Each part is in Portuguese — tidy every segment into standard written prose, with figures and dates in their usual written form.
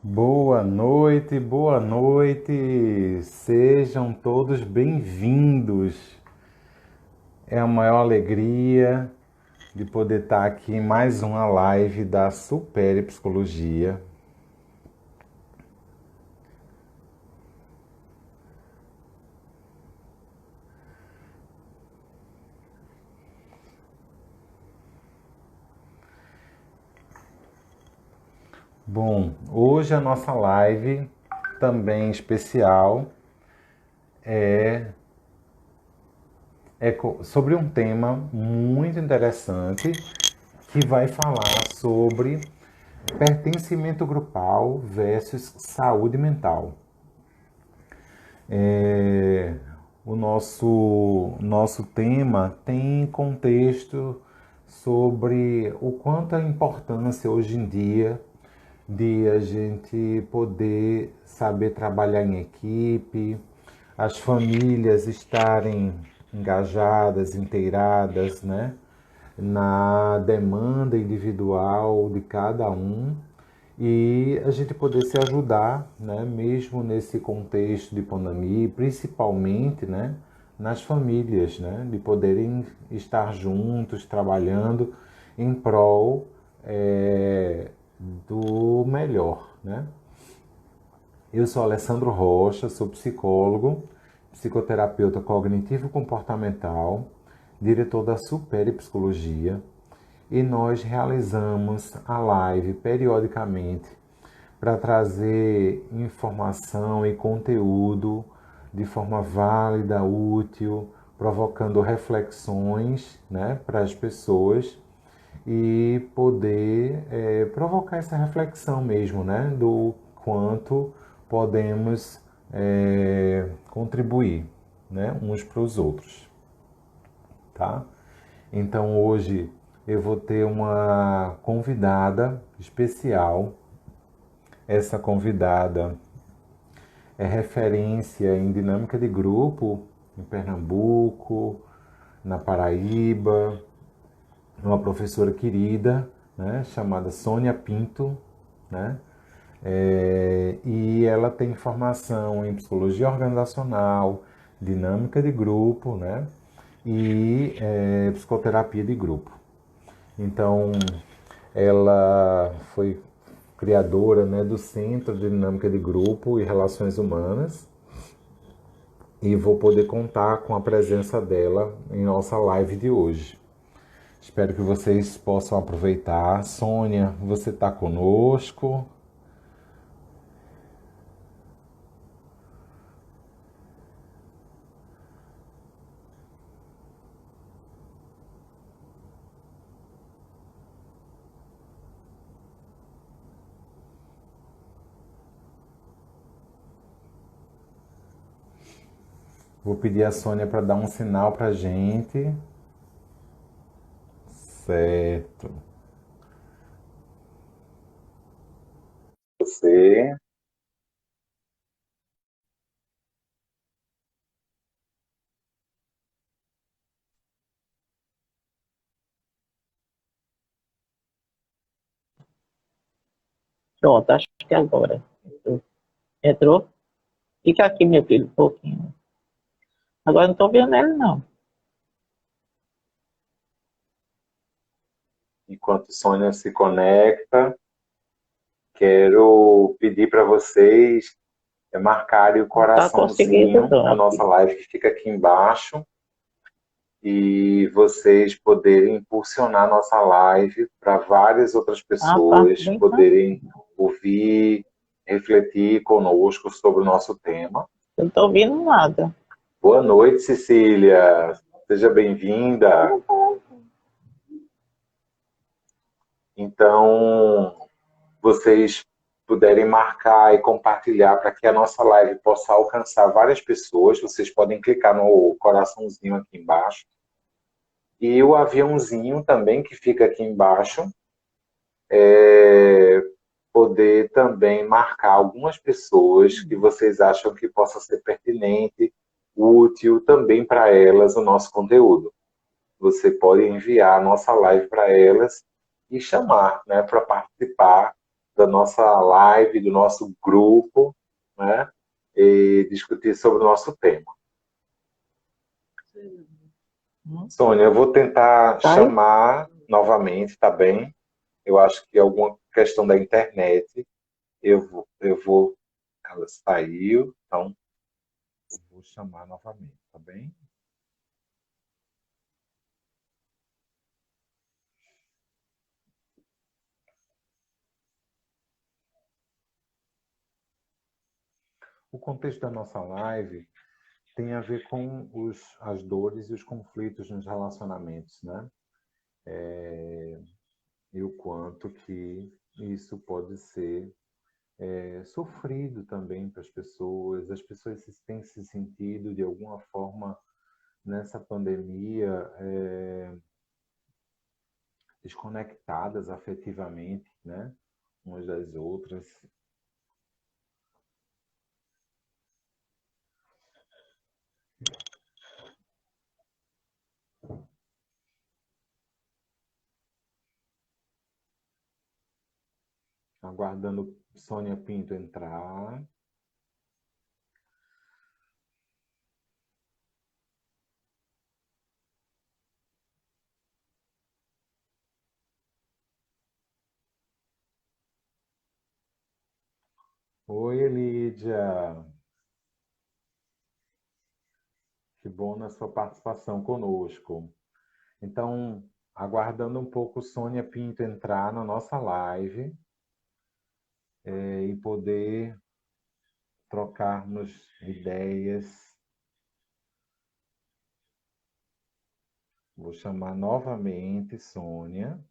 Boa noite, boa noite. Sejam todos bem-vindos. É a maior alegria de poder estar aqui em mais uma live da Supere Psicologia. Bom, hoje a nossa live também especial é sobre um tema muito interessante que vai falar sobre pertencimento grupal versus saúde mental. É, o nosso tema tem contexto sobre o quanto a importância hoje em dia de a gente poder saber trabalhar em equipe, as famílias estarem engajadas, inteiradas, né, na demanda individual de cada um e a gente poder se ajudar, né, mesmo nesse contexto de pandemia, principalmente, né, nas famílias, né, de poderem estar juntos, trabalhando em prol do melhor, né? Eu sou Alessandro Rocha, sou psicólogo, psicoterapeuta cognitivo-comportamental, diretor da Supere Psicologia, e nós realizamos a live periodicamente para trazer informação e conteúdo de forma válida, útil, provocando reflexões, né, para as pessoas e poder provocar essa reflexão mesmo, né, do quanto podemos contribuir, né, uns para os outros, tá? Então hoje eu vou ter uma convidada especial. Essa convidada é referência em dinâmica de grupo em Pernambuco, na Paraíba, uma professora querida, né, chamada Sônia Pinto, né? E ela tem formação em psicologia organizacional, dinâmica de grupo, né? E psicoterapia de grupo. Então, ela foi criadora, né, do Centro de Dinâmica de Grupo e Relações Humanas e vou poder contar com a presença dela em nossa live de hoje. Espero que vocês possam aproveitar. Sônia, você está conosco? Vou pedir a Sônia para dar um sinal para a gente. Certo. Você. Pronto, acho que agora. Entrou? Fica aqui, meu filho, um pouquinho. Agora não estou vendo ele, não. Enquanto Sônia se conecta, quero pedir para vocês marcarem o Não está conseguindo, coraçãozinho na não, nossa filho. live que fica aqui embaixo e vocês poderem impulsionar nossa live para várias outras Ah, tá pessoas brincando. poderem ouvir, refletir conosco sobre o nosso tema. Eu não estou ouvindo nada. Boa noite, Cecília. Seja bem-vinda. Então, vocês puderem marcar e compartilhar para que a nossa live possa alcançar várias pessoas, vocês podem clicar no coraçãozinho aqui embaixo. E o aviãozinho também que fica aqui embaixo, poder também marcar algumas pessoas que vocês acham que possa ser pertinente, útil também para elas o nosso conteúdo. Você pode enviar a nossa live para elas e chamar, né, para participar da nossa live, do nosso grupo, né? E discutir sobre o nosso tema. Sônia, eu vou tentar chamar novamente, tá bem? Eu acho que é alguma questão da internet. Ela saiu, então eu vou chamar novamente, tá bem? O contexto da nossa live tem a ver com as dores e os conflitos nos relacionamentos, né? E o quanto que isso pode ser sofrido também para as pessoas têm se sentido de alguma forma nessa pandemia desconectadas afetivamente, né? Umas das outras. Aguardando Sônia Pinto entrar. Oi, Elídia. Que bom na sua participação conosco. Então, aguardando um pouco Sônia Pinto entrar na nossa live e poder trocarmos ideias. Vou chamar novamente Sônia.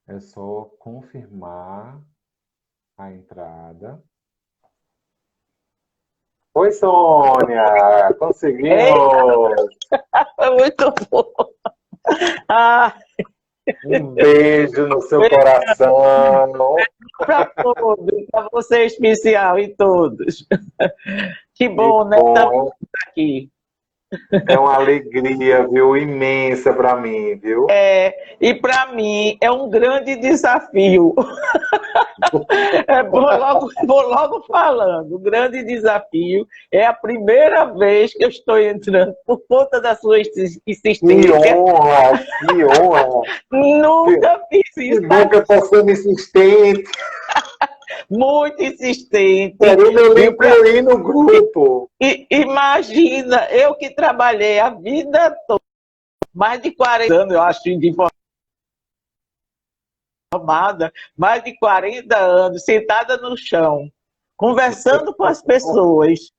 É só confirmar a entrada. Oi, Sônia! Conseguimos! Muito bom! Ah, Um beijo no seu coração! para todos, para você especial e todos. Que bom, Que né? bom! Estamos aqui. É uma alegria, viu? Imensa para mim, viu? E para mim é um grande desafio. Vou logo falando. O grande desafio é a primeira vez que eu estou entrando por conta da sua insistência. Que honra! Que honra! Nunca fiz isso. Nunca estou sendo insistente. Muito insistente. Querendo me incluir no grupo. Imagina, eu que trabalhei a vida toda, mais de 40 anos, eu acho, de formada, mais de 40 anos, sentada no chão, conversando com as pessoas,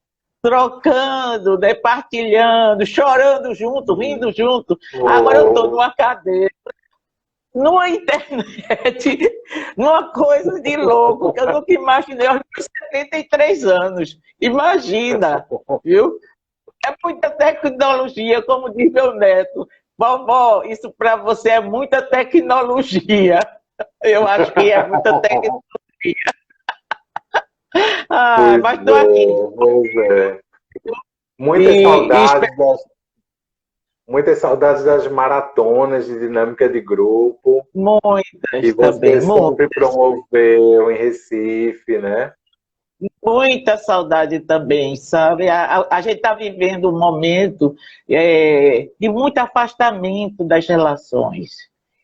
trocando, né, partilhando, chorando junto, rindo junto. Agora eu estou numa cadeira, numa internet, numa coisa de louco, que eu nunca imaginei aos meus 73 anos. Imagina, viu? É muita tecnologia, como diz meu neto. Vovó, isso para você é muita tecnologia. Eu acho que é muita tecnologia. Mas estou aqui. Pois é. Muitas saudades das maratonas de dinâmica de grupo. Muitas que também, você sempre promoveu em Recife, né? Muita saudade também, sabe? A gente está vivendo um momento de muito afastamento das relações.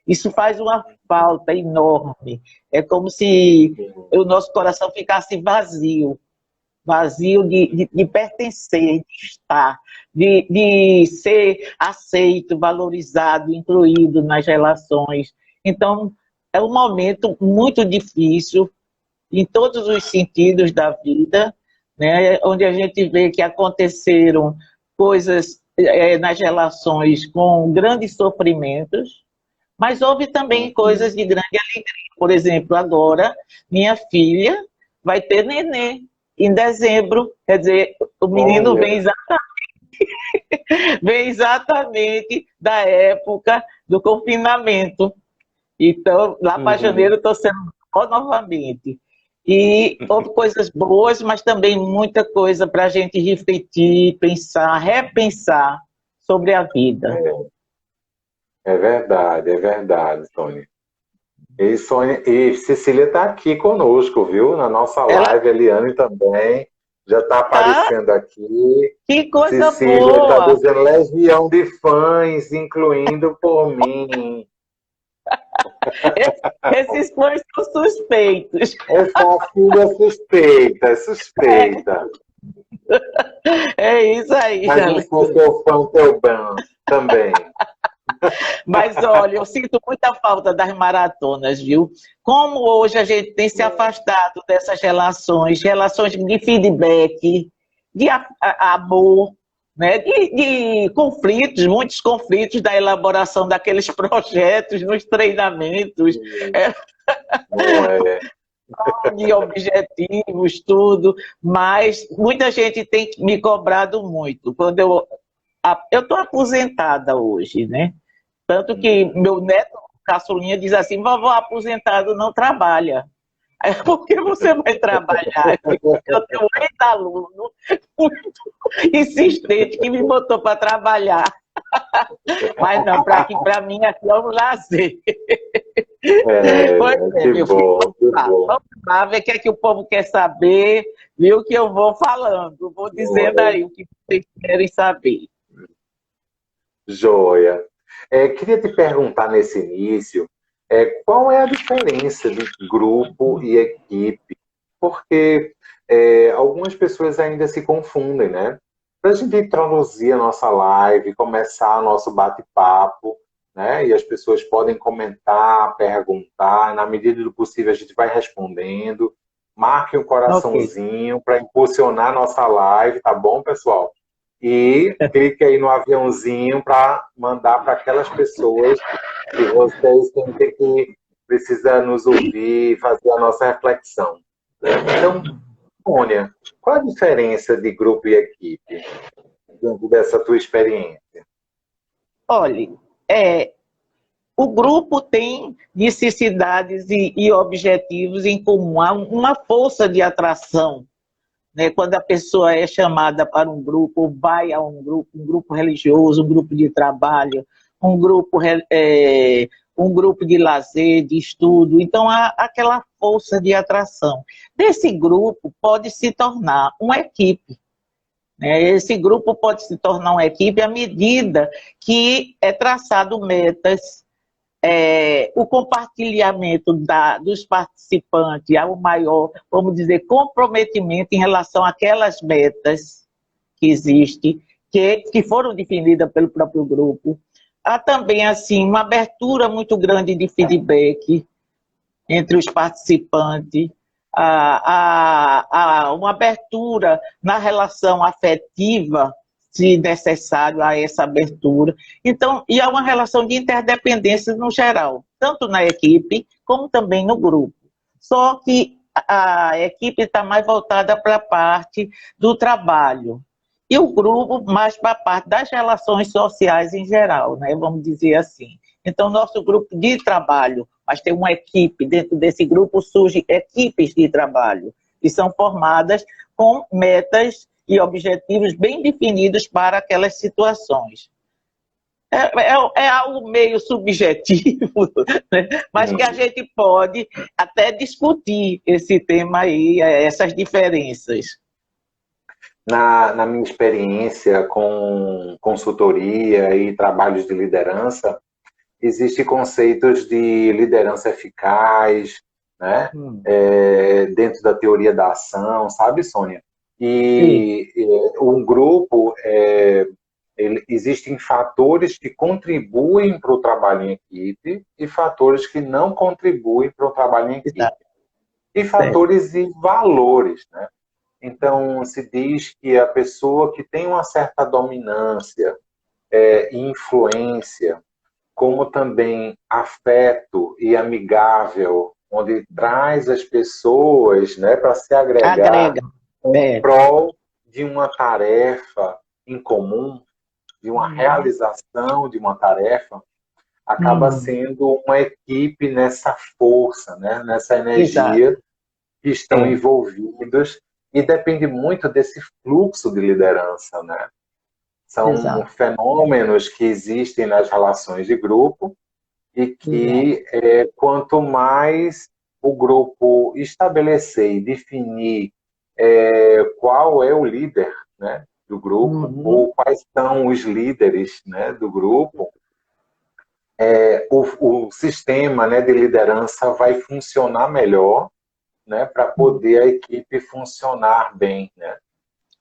Isso faz uma falta enorme. É como se o nosso coração ficasse vazio, vazio de pertencer, de estar, de ser aceito, valorizado, incluído nas relações. Então, é um momento muito difícil em todos os sentidos da vida, né? Onde a gente vê que aconteceram coisas nas relações com grandes sofrimentos, mas houve também coisas de grande alegria. Por exemplo, agora, minha filha vai ter nenê em dezembro, quer dizer, o menino vem exatamente da época do confinamento. Então, lá para janeiro, estou sendo novamente. E houve coisas boas, mas também muita coisa para a gente refletir, pensar, repensar sobre a vida. É verdade, Tony. E, Sônia, e Cecília está aqui conosco, viu? Na nossa Ela live, a Eliane também já está tá, aparecendo aqui. que coisa Cecília está boa! dizendo legião de fãs, incluindo por mim. Esses fãs são suspeitos. Essa filha é suspeita, é suspeita. É isso aí, Mas eu sou Alessandro. seu fã teu ban também. Mas olha, eu sinto muita falta das maratonas, viu? Como hoje a gente tem se afastado dessas relações, relações de feedback, de amor, né? De conflitos, muitos conflitos da elaboração daqueles projetos, nos treinamentos, é, Não é. de objetivos, tudo, mas muita gente tem me cobrado muito. Quando eu estou aposentada hoje, né? Tanto que meu neto caçulinha diz assim, vovó aposentado não trabalha. Aí, por que você vai trabalhar? Eu tenho um ex-aluno muito insistente que me botou para trabalhar. Mas não, para mim aqui é um lazer. Pois É, é, que meu filho, bom, que bom. vamos lá ver o que é que o povo quer saber, viu que eu vou falando, vou Não dizendo é. aí o que vocês querem saber. Joia. Queria te perguntar nesse início, qual é a diferença de grupo e equipe? Porque algumas pessoas ainda se confundem, né? Para a gente introduzir a nossa live, começar nosso bate-papo, né? E as pessoas podem comentar, perguntar, na medida do possível a gente vai respondendo. Marque um Ok. coraçãozinho para impulsionar nossa live, tá bom, pessoal? E clique aí no aviãozinho para mandar para aquelas pessoas que vocês sentem que precisa nos ouvir, fazer a nossa reflexão. Então, Mônia, qual a diferença de grupo e equipe dentro dessa tua experiência? Olha, é, o grupo tem necessidades e objetivos em comum, há uma força de atração, né? Quando a pessoa é chamada para um grupo, ou vai a um grupo religioso, um grupo de trabalho, um grupo, um grupo de lazer, de estudo, então há aquela força de atração. Desse grupo pode se tornar uma equipe. Né? Esse grupo pode se tornar uma equipe à medida que é traçado metas, o compartilhamento dos participantes, há um maior, vamos dizer, comprometimento em relação àquelas metas que existem, que foram definidas pelo próprio grupo. Há também, assim, uma abertura muito grande de feedback entre os participantes, uma abertura na relação afetiva, se necessário, a essa abertura. Então, e há uma relação de interdependência no geral, tanto na equipe como também no grupo. Só que a equipe está mais voltada para a parte do trabalho, e o grupo mais para a parte das relações sociais em geral, né? Vamos dizer assim. Então, nosso grupo de trabalho, mas tem uma equipe, dentro desse grupo surgem equipes de trabalho, que são formadas com metas e objetivos bem definidos para aquelas situações. É algo meio subjetivo, né? Mas que a gente pode até discutir esse tema aí, essas diferenças. Na minha experiência com consultoria e trabalhos de liderança, existem conceitos de liderança eficaz, né? Dentro da teoria da ação, sabe, Sônia? Sim, Um grupo, existem fatores que contribuem para o trabalho em equipe e fatores que não contribuem para o trabalho em equipe. está E certo. fatores e valores, né? Então, se diz que a pessoa que tem uma certa dominância e influência, como também afeto e amigável, onde traz as pessoas, né, para se agregar Agrega. em É. prol de uma tarefa em comum, de uma Uhum. realização de uma tarefa, acaba Uhum. sendo uma equipe nessa força, né, nessa Exato. energia que estão É. envolvidos e depende muito desse fluxo de liderança, né? São Exato. fenômenos que existem nas relações de grupo e que quanto mais o grupo estabelecer e definir qual é o líder, né, do grupo, ou quais são os líderes, né, do grupo, o sistema, né, de liderança vai funcionar melhor, né, para poder a equipe funcionar bem, né?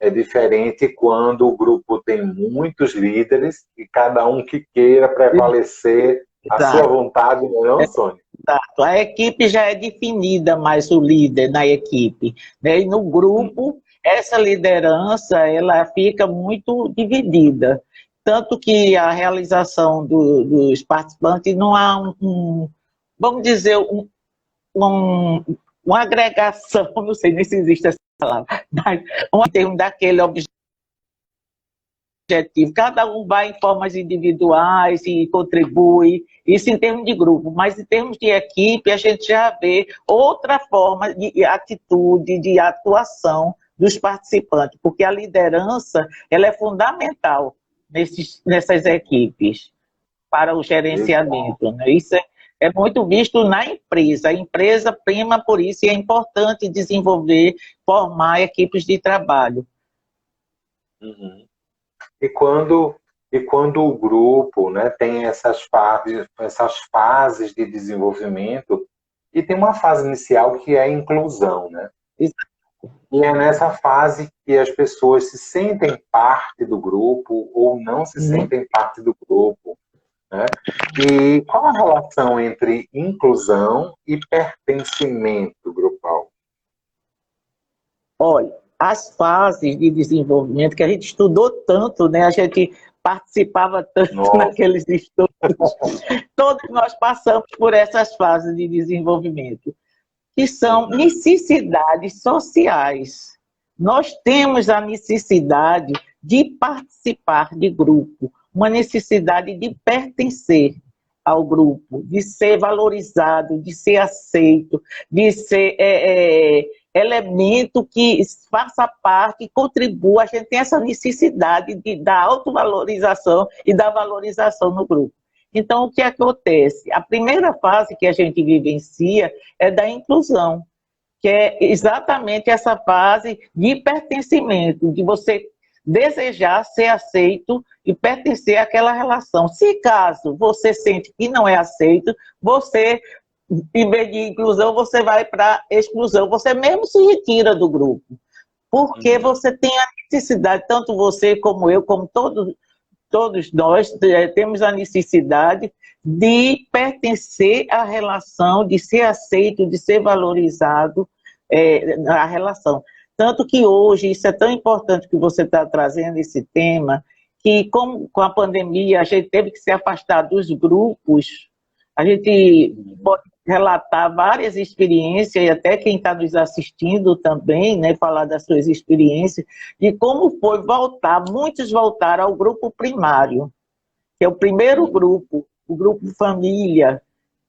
É diferente quando o grupo tem muitos líderes e cada um que queira prevalecer a sua vontade, não, Sônia? Exato. A equipe já é definida, mais o líder na equipe, né? E no grupo, essa liderança ela fica muito dividida. Tanto que a realização dos participantes não há vamos dizer, uma agregação, não sei nem se existe essa palavra, mas em termos daquele objetivo. Cada um vai em formas individuais e contribui, isso em termos de grupo, mas em termos de equipe, a gente já vê outra forma de atitude, de atuação dos participantes, porque a liderança ela é fundamental nessas equipes para o gerenciamento. Né? Isso é muito visto na empresa. A empresa prima por isso e é importante desenvolver, formar equipes de trabalho. E quando o grupo, né, tem essas fases de desenvolvimento, e tem uma fase inicial que é a inclusão, né? E é nessa fase que as pessoas se sentem parte do grupo ou não se sentem parte do grupo, né? E qual a relação entre inclusão e pertencimento grupal? Olha, as fases de desenvolvimento que a gente estudou tanto, né? A gente participava tanto naqueles estudos. Todos nós passamos por essas fases de desenvolvimento, que são necessidades sociais. Nós temos a necessidade de participar de grupo, uma necessidade de pertencer ao grupo, de ser valorizado, de ser aceito, de ser elemento que faça parte e contribua. A gente tem essa necessidade da autovalorização e da valorização no grupo. Então, o que acontece? A primeira fase que a gente vivencia é da inclusão, que é exatamente essa fase de pertencimento, de você desejar ser aceito e pertencer àquela relação. Se caso você sente que não é aceito, você, em vez de inclusão, você vai para exclusão. Você mesmo se retira do grupo, porque você tem a necessidade, tanto você como eu, como todos nós, temos a necessidade de pertencer à relação, de ser aceito, de ser valorizado na relação. Tanto que hoje, isso é tão importante que você está trazendo esse tema, que com a pandemia a gente teve que se afastar dos grupos. A gente pode relatar várias experiências, e até quem está nos assistindo também, né, falar das suas experiências, de como foi voltar. Muitos voltaram ao grupo primário, que é o primeiro grupo, o grupo família,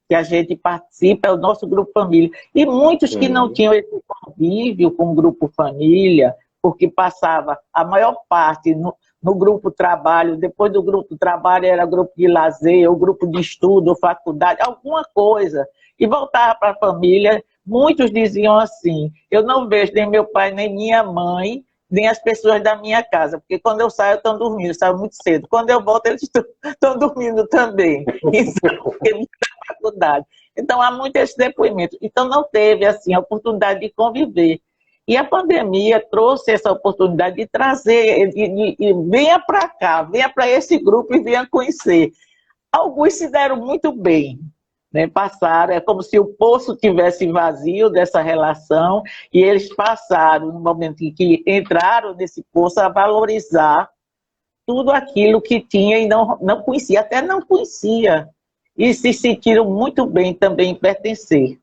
que a gente participa, é o nosso grupo família. E muitos que não tinham esse convívio com o grupo família, porque passava a maior parte no grupo trabalho, depois do grupo trabalho era grupo de lazer, ou grupo de estudo, ou faculdade, alguma coisa, e voltava para a família. Muitos diziam assim: eu não vejo nem meu pai, nem minha mãe, nem as pessoas da minha casa, porque quando eu saio, estão dormindo, eu saio muito cedo. Quando eu volto, eles estão dormindo também. Isso é da faculdade. Então, há muito esse depoimento. Então, não teve, assim, a oportunidade de conviver. E a pandemia trouxe essa oportunidade de trazer, venha para cá, venha para esse grupo e venha conhecer. Alguns se deram muito bem, né? Passaram, é como se o poço tivesse vazio dessa relação, e eles passaram, no momento em que entraram nesse poço, a valorizar tudo aquilo que tinha e não conhecia, até não conhecia, e se sentiram muito bem também em pertencer.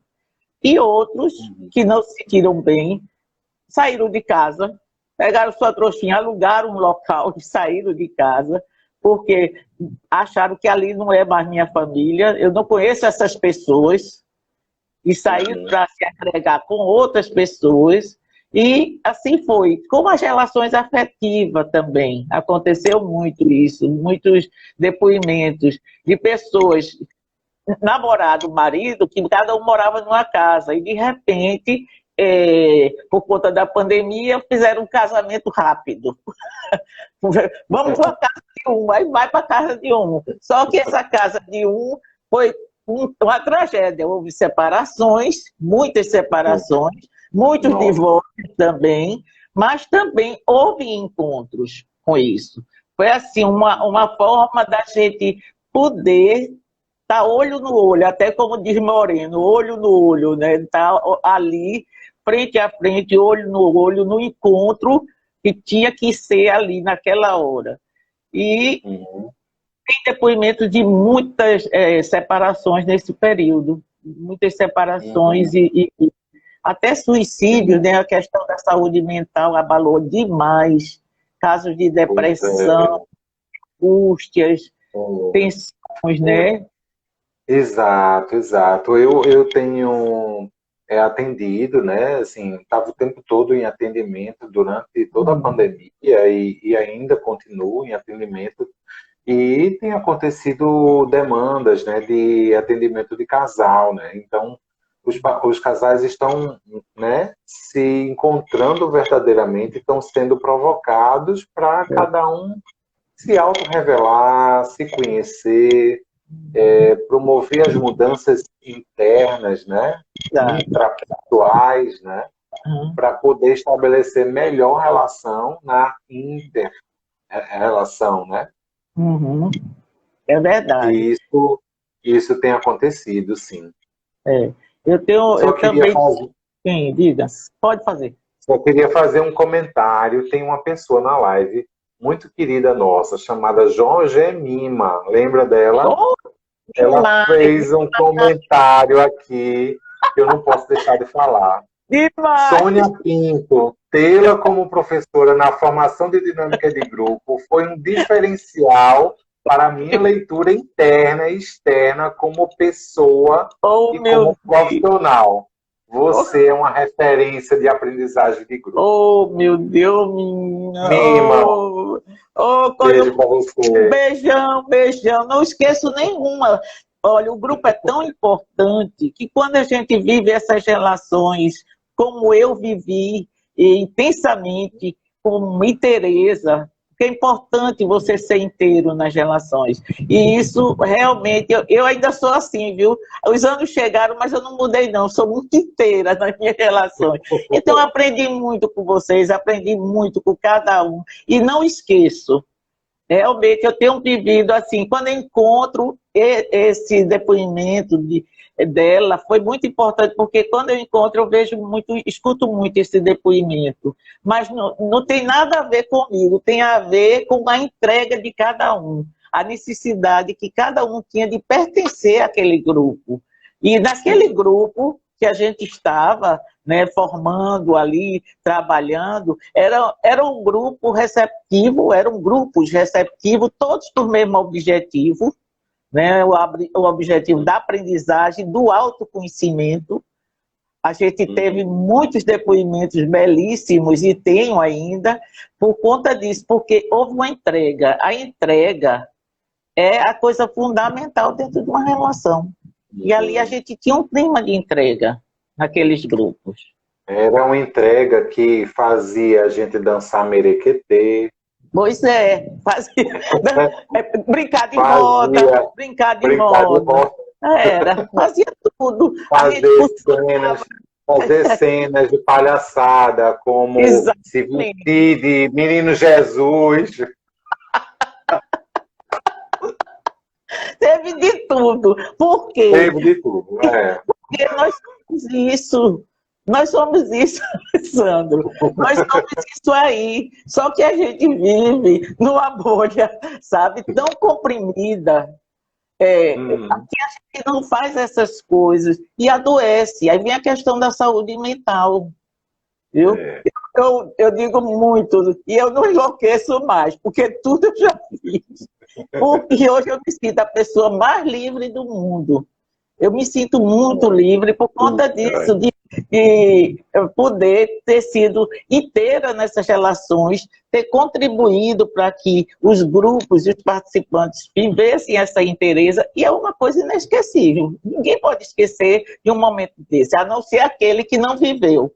E outros que não se sentiram bem, saíram de casa, pegaram sua trouxinha, alugaram um local e saíram de casa, porque acharam que ali não é mais minha família, eu não conheço essas pessoas, e saíram para se agregar com outras pessoas, e assim foi. Como as relações afetivas também, aconteceu muito isso, muitos depoimentos de pessoas namorado, marido, que cada um morava numa casa. E, de repente, por conta da pandemia, fizeram um casamento rápido. Vamos para a casa de um, aí vai para a casa de um. Só que essa casa de um foi uma tragédia. Houve separações, muitas separações, muitos divórcios também, mas também houve encontros com isso. Foi assim, uma forma da gente poder estar olho no olho, até como diz Moreno, olho no olho, né? Tá ali, frente a frente, olho no olho, no encontro que tinha que ser ali naquela hora. E tem depoimento de muitas separações nesse período, muitas separações e até suicídio, né? A questão da saúde mental abalou demais, casos de depressão, angústias, tensões, né? Exato, exato. Eu tenho atendido, né? Assim, estava o tempo todo em atendimento durante toda a pandemia e ainda continuo em atendimento. E tem acontecido demandas, né, de atendimento de casal, né? Então, os casais estão, né, se encontrando verdadeiramente, estão sendo provocados para cada um se autorrevelar, se conhecer, promover as mudanças internas, né, intrapessoais, né, para poder estabelecer melhor relação na inter-relação, né? É verdade. E isso tem acontecido, sim. Eu também... Sim, diga. Pode fazer. Só queria fazer um comentário. Tem uma pessoa na live muito querida nossa, chamada Jorgemima. Lembra dela? Ela fez um comentário aqui que eu não posso deixar de falar. Demais. Sônia Pinto, tê-la como professora na formação de dinâmica de grupo foi um diferencial para a minha leitura interna e externa como pessoa e como profissional. Você é uma referência de aprendizagem de grupo. Oh, meu Deus, minha. Mima. Beijo para você. Beijão, beijão. Não esqueço nenhuma. Olha, o grupo é tão importante que quando a gente vive essas relações, como eu vivi intensamente, com Tereza, porque é importante você ser inteiro nas relações. E isso, realmente, eu ainda sou assim, viu? Os anos chegaram, mas eu não mudei, não. Sou muito inteira nas minhas relações. Então, eu aprendi muito com vocês, aprendi muito com cada um. E não esqueço. Realmente, eu tenho vivido assim, quando eu encontro esse depoimento dela, foi muito importante, porque quando eu encontro, eu vejo muito, escuto muito esse depoimento. Mas não tem nada a ver comigo, tem a ver com a entrega de cada um, a necessidade que cada um tinha de pertencer àquele grupo. E naquele grupo que a gente estava, né, formando ali, trabalhando, era um grupo receptivo, eram grupos receptivos, todos para o mesmo objetivo, né, o objetivo da aprendizagem, do autoconhecimento. A gente teve muitos depoimentos belíssimos, e tenho ainda, por conta disso, porque houve uma entrega. A entrega é a coisa fundamental dentro de uma relação. E ali a gente tinha um clima de entrega naqueles grupos. Era uma entrega que fazia a gente dançar merequetê. Pois é, brincar de moda, brincar de moda. Fazia tudo. Fazer cenas de palhaçada, como se vestir de Menino Jesus. Teve de tudo. Por quê? Teve de tudo, Porque nós somos isso. Nós somos isso, Sandro. Nós somos isso aí. Só que a gente vive numa bolha, sabe, tão comprimida. Aqui a gente não faz essas coisas e adoece. Aí vem a questão da saúde mental. Viu? Eu digo muito, e eu não enlouqueço mais, porque tudo eu já fiz. Porque hoje eu me sinto a pessoa mais livre do mundo. Eu me sinto muito livre por conta disso, de e poder ter sido inteira nessas relações, ter contribuído para que os grupos e os participantes vivessem essa inteireza, e é uma coisa inesquecível. Ninguém pode esquecer de um momento desse, a não ser aquele que não viveu.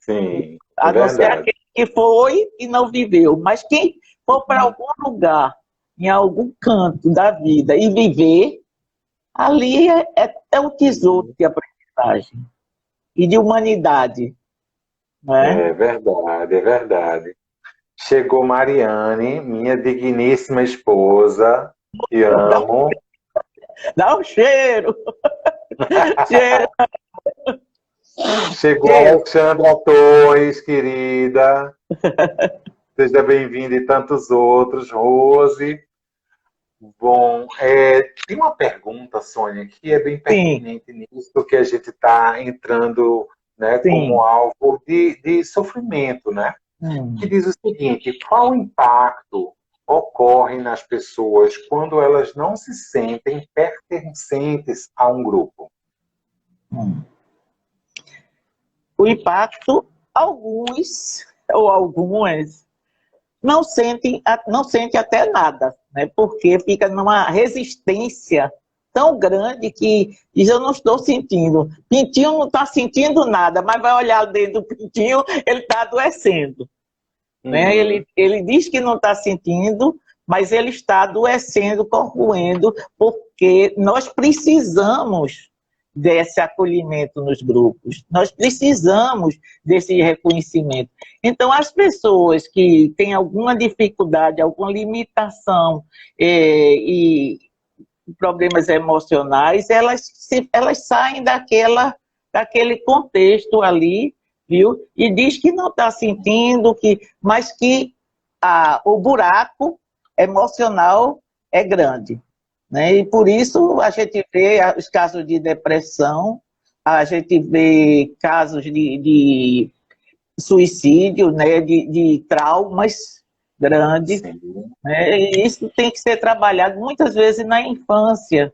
Sim, é A não ser verdade. aquele que foi e não viveu. Mas quem for para algum lugar, em algum canto da vida e viver, ali é um tesouro de aprendizagem e de humanidade, né? É verdade, é verdade. Chegou Mariane, minha digníssima esposa, que Dá, amo. dá um cheiro, cheiro, Chegou a cheiro. Alexandra Torres, querida. Seja bem-vinda e tantos outros. Rose. Bom, tem uma pergunta, Sônia, que é bem Sim, pertinente nisso que a gente está entrando, né, como sim. alvo de sofrimento, né? Que diz o seguinte: qual impacto ocorre nas pessoas quando elas não se sentem pertencentes a um grupo? Hum. O impacto, alguns ou algumas não sentem até nada, né? Porque fica numa resistência tão grande que diz, eu não estou sentindo. Pintinho não está sentindo nada, mas vai olhar dentro do pintinho, ele está adoecendo. Né? Uhum. Ele diz que não está sentindo, mas ele está adoecendo, corroendo, porque nós precisamos desse acolhimento nos grupos, nós precisamos desse reconhecimento. Então, as pessoas que têm alguma dificuldade, alguma limitação e problemas emocionais, elas saem daquele contexto ali, viu? E diz que não está sentindo, mas que o buraco emocional é grande. Né? E por isso a gente vê os casos de depressão, a gente vê casos de suicídio, né? de traumas grandes, Sim. né? E isso tem que ser trabalhado muitas vezes na infância.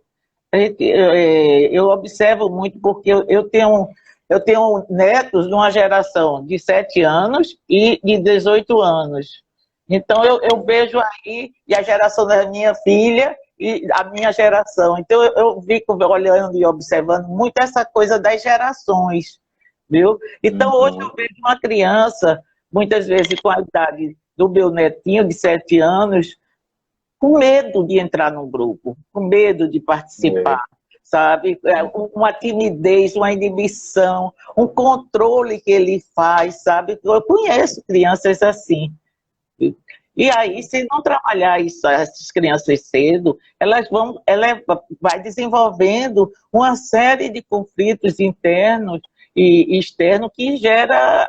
Eu observo muito porque eu tenho netos de uma geração de 7 anos e de 18 anos. Então eu vejo aí e a geração da minha filha e a minha geração. Então eu fico olhando e observando muito essa coisa das gerações, viu? Então hoje eu Uhum. vejo uma criança, muitas vezes com a idade do meu netinho de 7 anos, com medo de entrar num grupo, com medo de É. participar, sabe? Uma timidez, uma inibição, um controle que ele faz, sabe? Eu conheço crianças assim. E aí, se não trabalhar isso, essas crianças cedo, ela vai desenvolvendo uma série de conflitos internos e externos que gera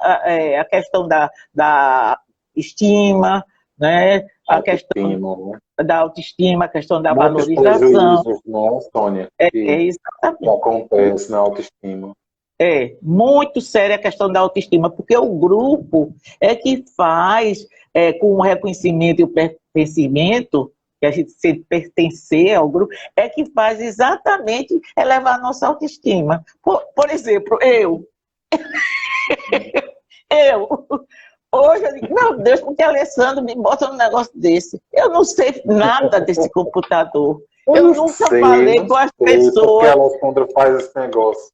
a questão da estima, né? A questão Autoestima, né? da autoestima, a questão da Muitos valorização. prejuízos, né, Sônia, É que exatamente. acontecem na autoestima. É muito séria a questão da autoestima, porque o grupo é que faz, com o reconhecimento e o pertencimento, que a gente se pertencer ao grupo, é que faz exatamente elevar a nossa autoestima. Por exemplo, eu, hoje eu digo, meu Deus, por que Alessandro me bota num negócio desse? Eu não sei nada desse computador. Eu nunca falei Não com as sei porque a pessoas. Alessandra faz esse negócio.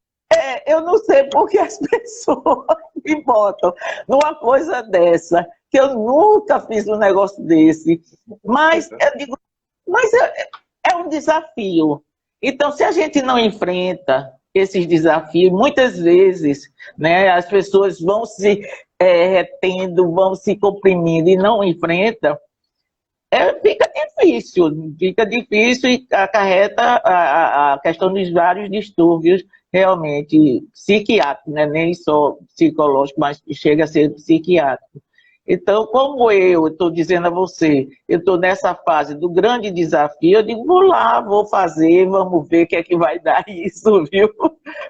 Eu não sei por que as pessoas me botam numa coisa dessa, que eu nunca fiz um negócio desse. Mas eu digo, mas é um desafio. Então, se a gente não enfrenta esses desafios, muitas vezes, né, as pessoas vão se retendo, vão se comprimindo e não enfrentam, fica difícil e acarreta a questão dos vários distúrbios realmente psiquiátricos, né? Nem só psicológico, mas chega a ser psiquiátrico. Então, como eu estou dizendo a você, eu estou nessa fase do grande desafio, eu digo, vou lá, vou fazer, vamos ver o que é que vai dar isso, viu?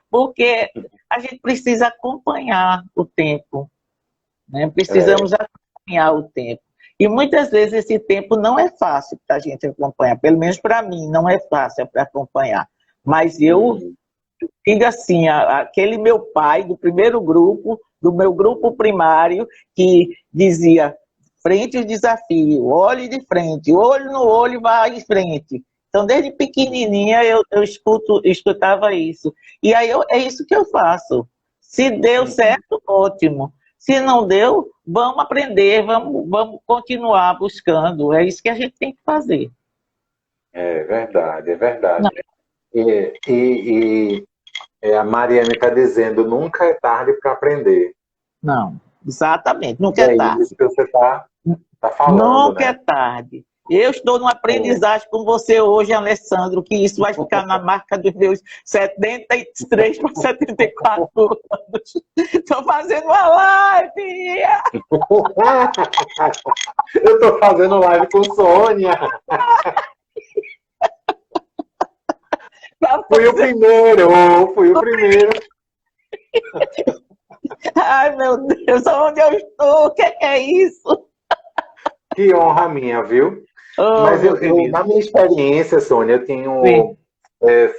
Porque a gente precisa acompanhar o tempo, né? É, Precisamos acompanhar o tempo. E muitas vezes esse tempo não é fácil para a gente acompanhar, pelo menos para mim não é fácil para acompanhar. Mas eu uhum. diga assim, aquele meu pai do primeiro grupo, do meu grupo primário, que dizia, frente ao desafio, olhe de frente, olho no olho, vai em frente. Então, desde pequenininha, eu escutava isso. E aí, é isso que eu faço. Se deu certo, ótimo. Se não deu, vamos aprender, vamos continuar buscando. É isso que a gente tem que fazer. É verdade, é Não, verdade. A Mariane está dizendo, nunca é tarde para aprender. não, exatamente, E nunca é é isso tarde. que você tá falando, Nunca é né? tarde. Eu estou numa aprendizagem com você hoje, Alessandro, que isso vai ficar na marca dos meus 73 para 74 anos. Estou fazendo uma live Eu estou fazendo live com Sônia. para Fui o você. primeiro, fui o primeiro. Ai, meu Deus, onde eu estou? O que é isso? Que honra minha, viu? Oh, Mas meu querido. na minha experiência, Sônia, eu tenho Sim,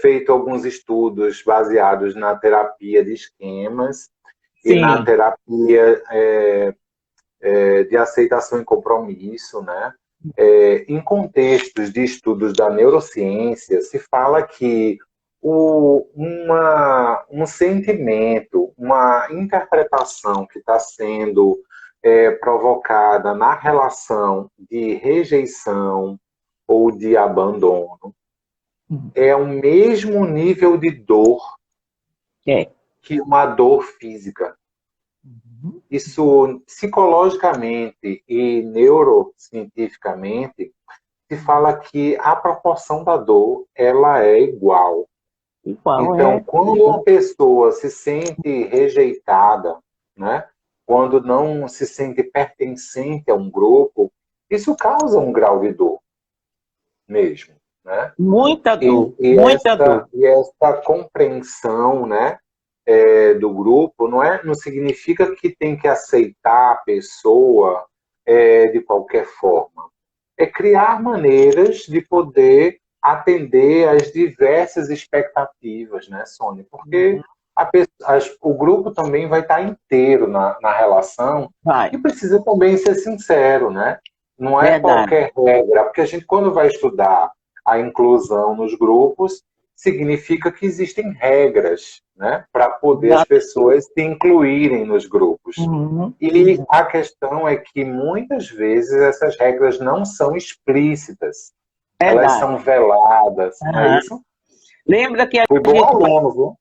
feito alguns estudos baseados na terapia de esquemas e na sim. terapia de aceitação e compromisso, né? Em contextos de estudos da neurociência, se fala que um sentimento, uma interpretação que está sendo provocada na relação de rejeição ou de abandono é o mesmo nível de dor É. que uma dor física. Isso, psicologicamente e neurocientificamente, se fala que a proporção da dor ela é igual. Igual, Então, é. quando uma pessoa se sente rejeitada, né? Quando não se sente pertencente a um grupo, isso causa um grau de dor mesmo, né? Muita E, dor, e muita essa, dor. e essa compreensão, né, do grupo não significa que tem que aceitar a pessoa de qualquer forma. É criar maneiras de poder atender às diversas expectativas, né, Sônia? Porque o grupo também vai estar inteiro na relação Vai, e precisa também ser sincero, né? Não é verdade. qualquer regra, porque a gente, quando vai estudar a inclusão nos grupos, significa que existem regras, né, para poder as pessoas se incluírem nos grupos. Uhum, E a questão é que muitas vezes essas regras não são explícitas, elas verdade. são veladas, não é Aham. isso? Lembra que a Fui bom gente. aluno, viu?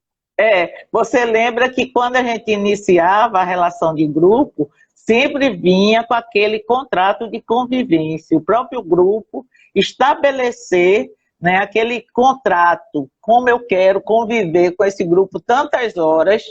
Você lembra que quando a gente iniciava a relação de grupo, sempre vinha com aquele contrato de convivência. O próprio grupo estabelecer, né, aquele contrato, como eu quero conviver com esse grupo tantas horas,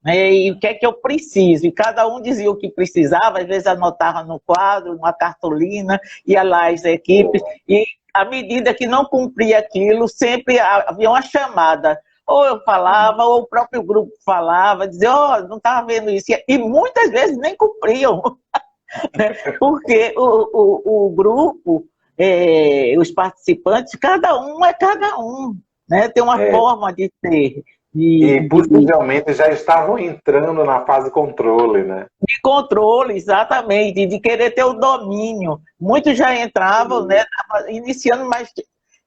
né, e o que é que eu preciso. E cada um dizia o que precisava, às vezes anotava no quadro, numa cartolina, ia lá as equipes, e à medida que não cumpria aquilo, sempre havia uma chamada. Ou eu falava, ou o próprio grupo falava, dizia, oh, não estava vendo isso. E muitas vezes nem cumpriam, né? Porque o grupo, os participantes, cada um é cada um, né? Tem uma É, forma de ser, e de possivelmente já estavam entrando na fase controle, né? de controle, exatamente, de querer ter o domínio. Muitos já entravam, né, iniciando, mas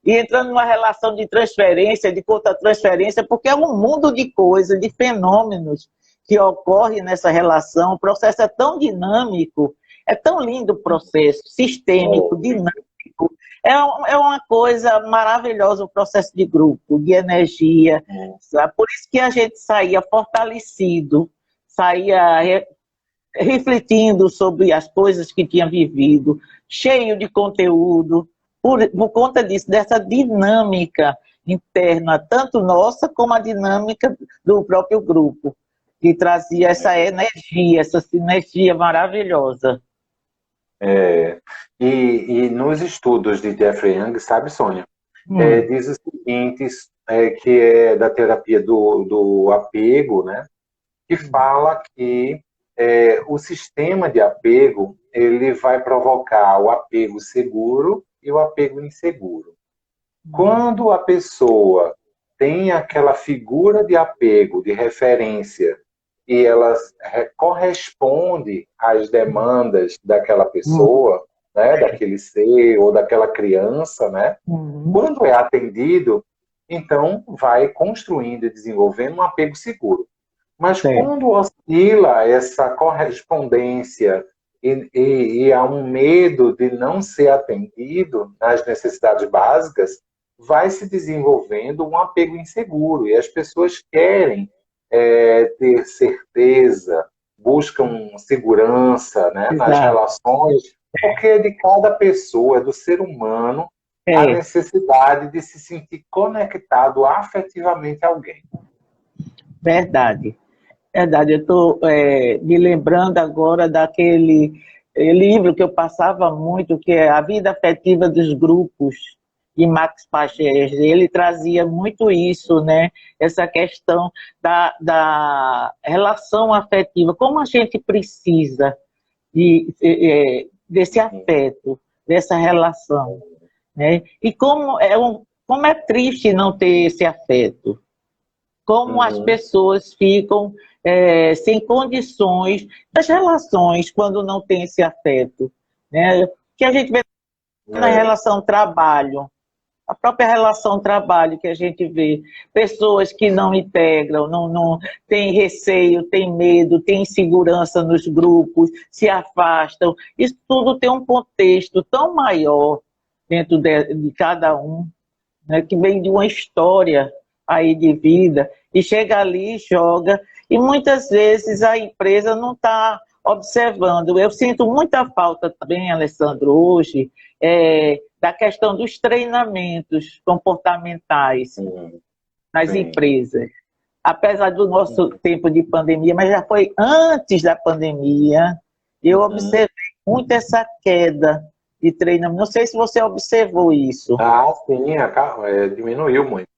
e entrando numa relação de transferência, de contra-transferência, porque é um mundo de coisas, de fenômenos que ocorrem nessa relação. O processo é tão dinâmico, é tão lindo o processo, sistêmico, dinâmico. É uma coisa maravilhosa o processo de grupo, de energia. Sabe? Por isso que a gente saía fortalecido, saía refletindo sobre as coisas que tinha vivido, cheio de conteúdo, por conta disso, dessa dinâmica interna, tanto nossa como a dinâmica do próprio grupo, que trazia essa energia, essa sinergia maravilhosa. É, e nos estudos de Jeffrey Young, sabe, Sônia, Hum, diz o seguinte, que é da terapia do apego, né, que fala que o sistema de apego ele vai provocar o apego seguro e o apego inseguro. Quando a pessoa tem aquela figura de apego, de referência, e ela corresponde às demandas daquela Uhum. pessoa, né, daquele ser ou daquela criança, né? Uhum. Quando é atendido, então vai construindo e desenvolvendo um apego seguro. Mas Certo. quando oscila essa correspondência e há um medo de não ser atendido nas necessidades básicas, vai se desenvolvendo um apego inseguro. E as pessoas querem ter certeza, buscam segurança, né, nas Exato. relações, porque é de cada pessoa, é do ser humano, a É, necessidade de se sentir conectado afetivamente a alguém. verdade. Verdade. Eu estou me lembrando agora daquele livro que eu passava muito, que é A Vida Afetiva dos Grupos, de Max Pagés. Ele trazia muito isso, né? Essa questão da relação afetiva, como a gente precisa desse afeto, dessa relação, né? E como é triste não ter esse afeto, como as Uhum. pessoas ficam sem condições das relações quando não tem esse afeto, né? Que a gente vê na É. relação trabalho, a própria relação trabalho que a gente vê, pessoas que não integram, não têm receio, têm medo, têm insegurança nos grupos, se afastam. Isso tudo tem um contexto tão maior dentro de cada um, né, que vem de uma história aí de vida, e chega ali e joga, e muitas vezes a empresa não está observando. Eu sinto muita falta também, Alessandro, hoje, da questão dos treinamentos comportamentais Sim, nas sim. empresas. Apesar do nosso tempo de pandemia, mas já foi antes da pandemia, eu Uhum. observei muito essa queda de treinamento. Não sei se você observou isso. Ah, sim, diminuiu muito.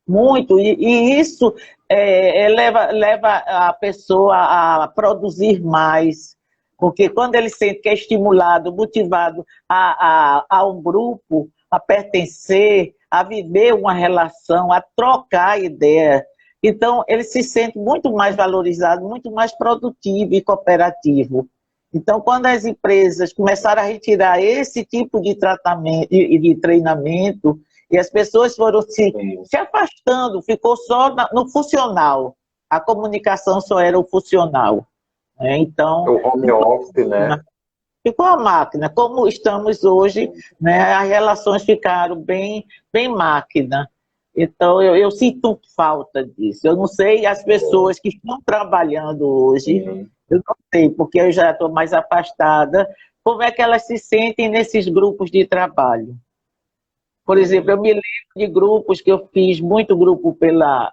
Muito, e isso leva a pessoa a produzir mais, porque quando ele sente que é estimulado, motivado a um grupo, a pertencer, a viver uma relação, a trocar ideia, então ele se sente muito mais valorizado, muito mais produtivo e cooperativo. Então, quando as empresas começaram a retirar esse tipo de tratamento e de treinamento, e as pessoas foram Sim. se afastando, ficou só no funcional. A comunicação só era o funcional, né? Então, O home office, né? ficou a máquina. Como estamos hoje, né, as relações ficaram bem máquina. Então, eu sinto falta disso. Eu não sei as pessoas que estão trabalhando hoje, Sim. eu não sei, porque eu já estou mais afastada, como é que elas se sentem nesses grupos de trabalho. Por exemplo, eu me lembro de grupos que eu fiz, muito grupo pela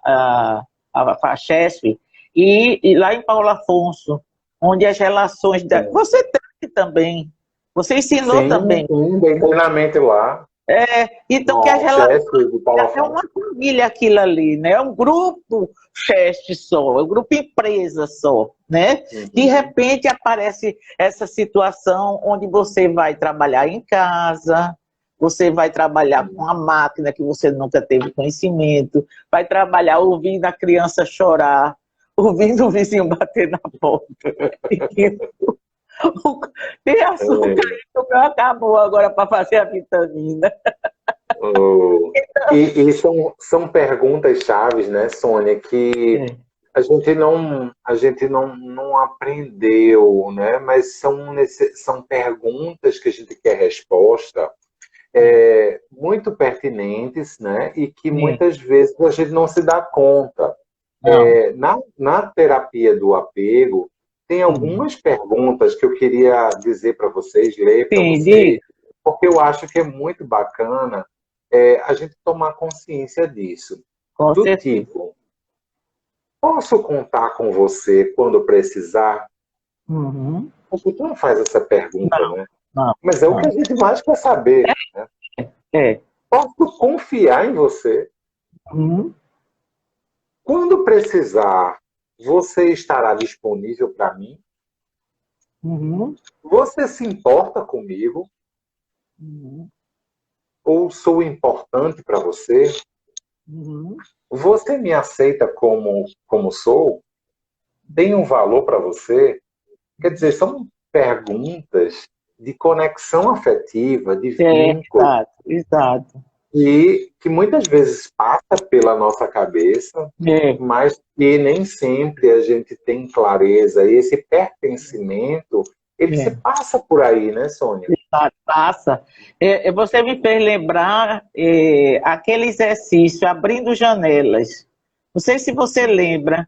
a FACHESP, e lá em Paulo Afonso, onde as relações... Sim, Você tem também, você ensinou sim, também. sim, dei treinamento lá, Então, que as no relações... CHESP de Paulo É uma Afonso. família aquilo ali, né? É um grupo cheste só, é um grupo empresa só, né? De Uhum. repente aparece essa situação onde você vai trabalhar em casa, você vai trabalhar com a máquina que você nunca teve conhecimento, vai trabalhar ouvindo a criança chorar, ouvindo o vizinho bater na porta. Tem açúcar É. aí que o meu acabou agora para fazer a vitamina. O- e são perguntas chaves, né, Sônia, que É, a gente não aprendeu, né, mas são perguntas que a gente quer resposta muito pertinentes, né, e que sim, muitas vezes a gente não se dá conta. não. Na terapia do apego, tem Hum. algumas perguntas que eu queria dizer para vocês, ler para Sim, vocês, diga, porque eu acho que é muito bacana a gente tomar consciência disso. com Do certeza. tipo, posso contar com você quando precisar? Uhum. A gente não faz essa pergunta, Não, né? não, Mas é o que a não. gente mais quer saber, né? É. Posso confiar em você? Uhum. Quando precisar, você estará disponível para mim? Uhum. Você se importa comigo? Uhum. Ou sou importante para você? Uhum. Você me aceita como sou? Tem um valor para você? Quer dizer, são perguntas de conexão afetiva, de vínculo, exato, exato. e que muitas vezes passa pela nossa cabeça, É. mas que nem sempre a gente tem clareza. E esse pertencimento, ele se É. passa por aí, né, Sônia? Passa. Você me fez lembrar aquele exercício, abrindo janelas. Não sei se você lembra,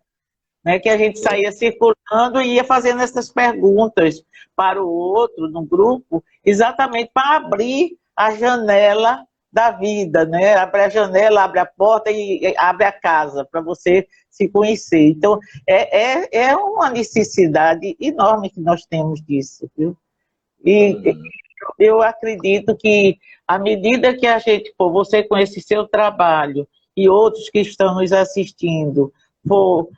né, que a gente saía circulando e ia fazendo essas perguntas para o outro, no grupo, exatamente para abrir a janela da vida, né? Abre a janela, abre a porta e abre a casa para você se conhecer. Então, é uma necessidade enorme que nós temos disso, viu? E eu acredito que, à medida que a gente for, você com esse seu trabalho e outros que estão nos assistindo, for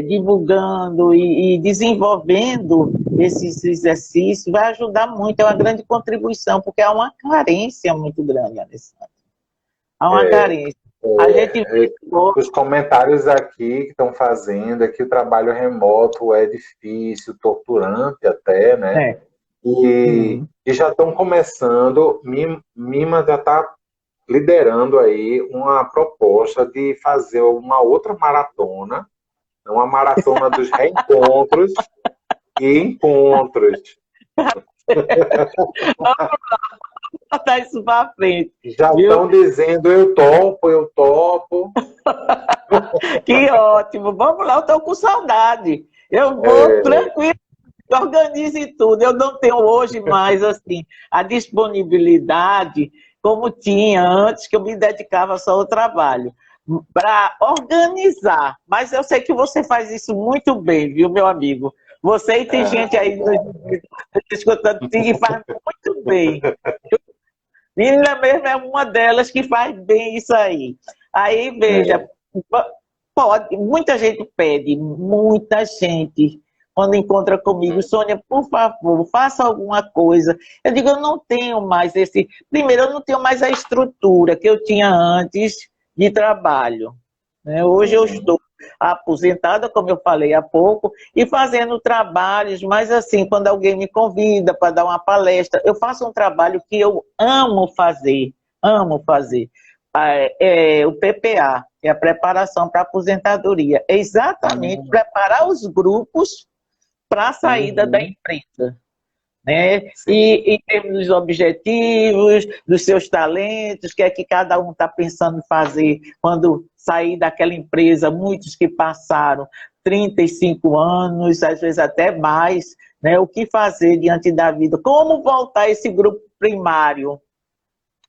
divulgando e desenvolvendo esses exercícios, vai ajudar muito, é uma grande contribuição, porque há uma carência muito grande, Alessandra. Há uma carência. A gente Os comentários aqui que estão fazendo é que o trabalho remoto é difícil, torturante até, né? é, E já estão começando, Mima já está liderando aí uma proposta de fazer uma outra maratona, uma maratona dos reencontros e encontros. botar isso para frente. Já Viu? estão dizendo, eu topo, eu topo. Que ótimo. Vamos lá, eu estou com saudade. Eu vou tranquilo, organize tudo. Eu não tenho hoje mais assim a disponibilidade como tinha antes, que eu me dedicava só ao trabalho, para organizar. Mas eu sei que você faz isso muito bem, viu, meu amigo? Você e tem gente aí escutando que faz muito bem. Menina mesmo é uma delas que faz bem isso aí. Aí, veja, pode, muita gente pede, muita gente, quando encontra comigo, Sônia, por favor, faça alguma coisa. Eu digo, eu não tenho mais esse... Primeiro, eu não tenho mais a estrutura que eu tinha antes de trabalho, né? Hoje eu estou aposentada, como eu falei há pouco, e fazendo trabalhos, mas assim, quando alguém me convida para dar uma palestra, eu faço um trabalho que eu amo fazer, amo fazer. O PPA, que é a preparação para a aposentadoria, é exatamente preparar os grupos para a saída da empresa, né? E em termos dos objetivos, dos seus talentos, o que é que cada um está pensando em fazer quando sair daquela empresa, muitos que passaram 35 anos, às vezes até mais, né? O que fazer diante da vida? Como voltar a esse grupo primário?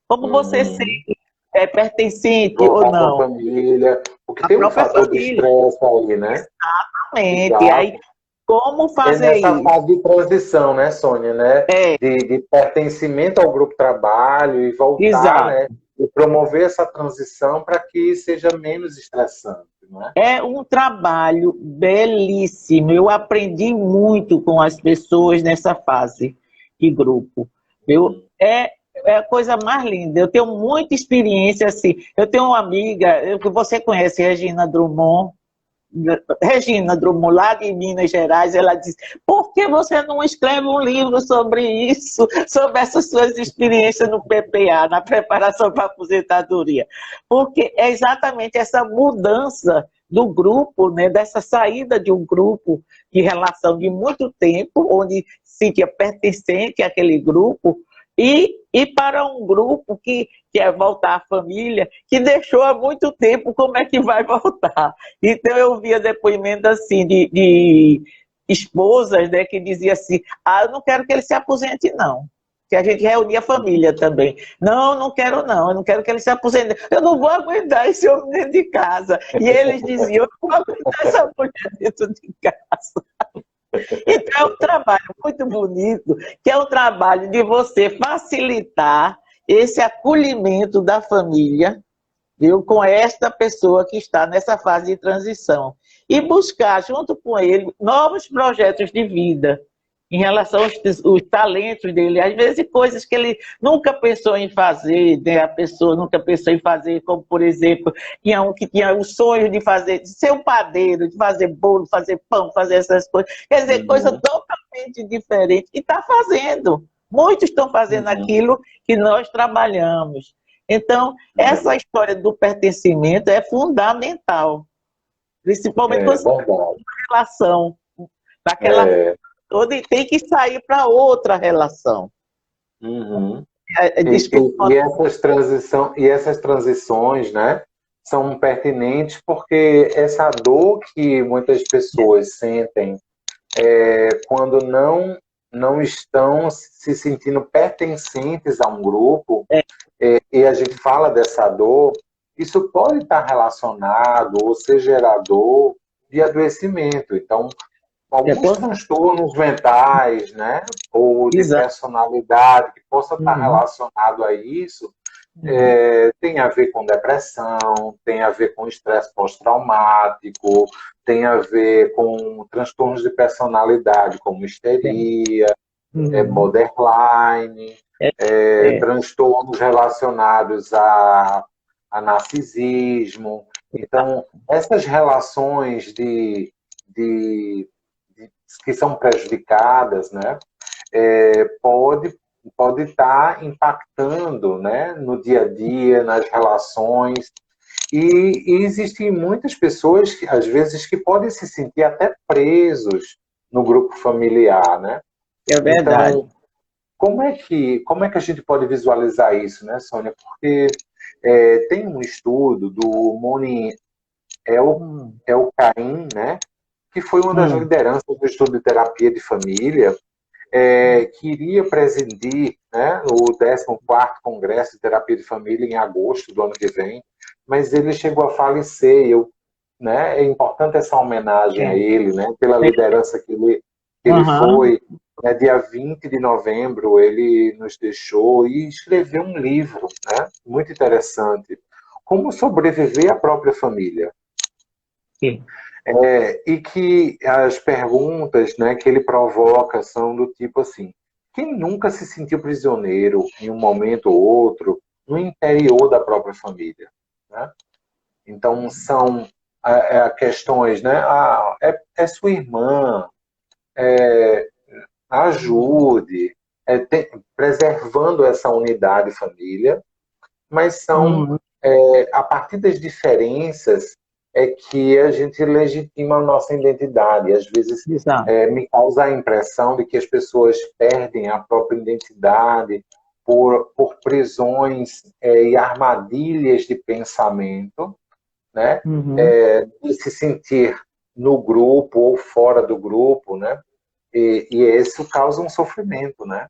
Como você ser pertencente ou Voltar para a não? família, porque A tem um própria fator de família. estresse aí, né? Exatamente. Aí, como É fazer nessa isso? fase de transição, né, Sônia, né? É, De pertencimento ao grupo de trabalho e voltar, exato. né? E promover essa transição para que seja menos estressante, né? É um trabalho belíssimo. Eu aprendi muito com as pessoas nessa fase de grupo. É a coisa mais linda. Eu tenho muita experiência assim. Eu tenho uma amiga, que você conhece, Regina Drummond, lá de Minas Gerais, ela diz, por que você não escreve um livro sobre isso, sobre essas suas experiências no PPA, na preparação para a aposentadoria? Porque é exatamente essa mudança do grupo, né, dessa saída de um grupo de relação de muito tempo, onde se sentia pertencente àquele grupo, e para um grupo que quer voltar à família, que deixou há muito tempo, como é que vai voltar? Então eu via depoimento assim de esposas, né, que dizia assim, eu não quero que ele se aposente não, que a gente reunia a família também. Não quero não, eu não quero que ele se aposente. Eu não vou aguentar esse homem dentro de casa. E eles diziam, eu não vou aguentar essa mulher dentro de casa. Então, é um trabalho muito bonito, que é o trabalho de você facilitar esse acolhimento da família, viu, com esta pessoa que está nessa fase de transição. E buscar, junto com ele, novos projetos de vida. em relação aos talentos dele, às vezes coisas que ele nunca pensou em fazer, né? A pessoa nunca pensou em fazer, como por exemplo, tinha um que tinha o sonho de fazer, de ser um padeiro, de fazer bolo, fazer pão, fazer essas coisas, quer dizer, coisa totalmente diferente, e está fazendo. Muitos estão fazendo aquilo que nós trabalhamos. Então, essa história do pertencimento é fundamental, principalmente quando você tem uma relação daquela toda e tem que sair para outra relação. Desculpa. E essas transições, né, são pertinentes porque essa dor que muitas pessoas sentem quando não estão se sentindo pertencentes a um grupo, e a gente fala dessa dor, isso pode estar relacionado ou ser gerador de adoecimento. Então, alguns transtornos mentais, né, ou de personalidade que possa estar relacionado a isso, tem a ver com depressão, tem a ver com estresse pós-traumático, tem a ver com transtornos de personalidade, como histeria, borderline, transtornos relacionados a narcisismo. Então, essas relações que são prejudicadas, né, pode estar impactando, né, no dia a dia, nas relações. E existem muitas pessoas, que, às vezes, que podem se sentir até presos no grupo familiar, né? É verdade. Então, como é que a gente pode visualizar isso, né, Sônia? Porque tem um estudo do Moni Elkaim, né, que foi uma das lideranças do estudo de terapia de família, que iria presidir, né, o 14º Congresso de Terapia de Família em agosto do ano que vem, mas ele chegou a falecer. Né, é importante essa homenagem a ele, né, pela liderança que ele foi. Né, dia 20 de novembro ele nos deixou e escreveu um livro, né, muito interessante, Como Sobreviver à Própria Família. Sim. E que as perguntas, né, que ele provoca são do tipo assim: quem nunca se sentiu prisioneiro em um momento ou outro no interior da própria família, né? Então são questões, né? Sua irmã, ajude, preservando essa unidade família, mas são a partir das diferenças é que a gente legitima a nossa identidade. Às vezes me causa a impressão de que as pessoas perdem a própria identidade por prisões e armadilhas de pensamento, né? De se sentir no grupo ou fora do grupo, né? E isso causa um sofrimento, né?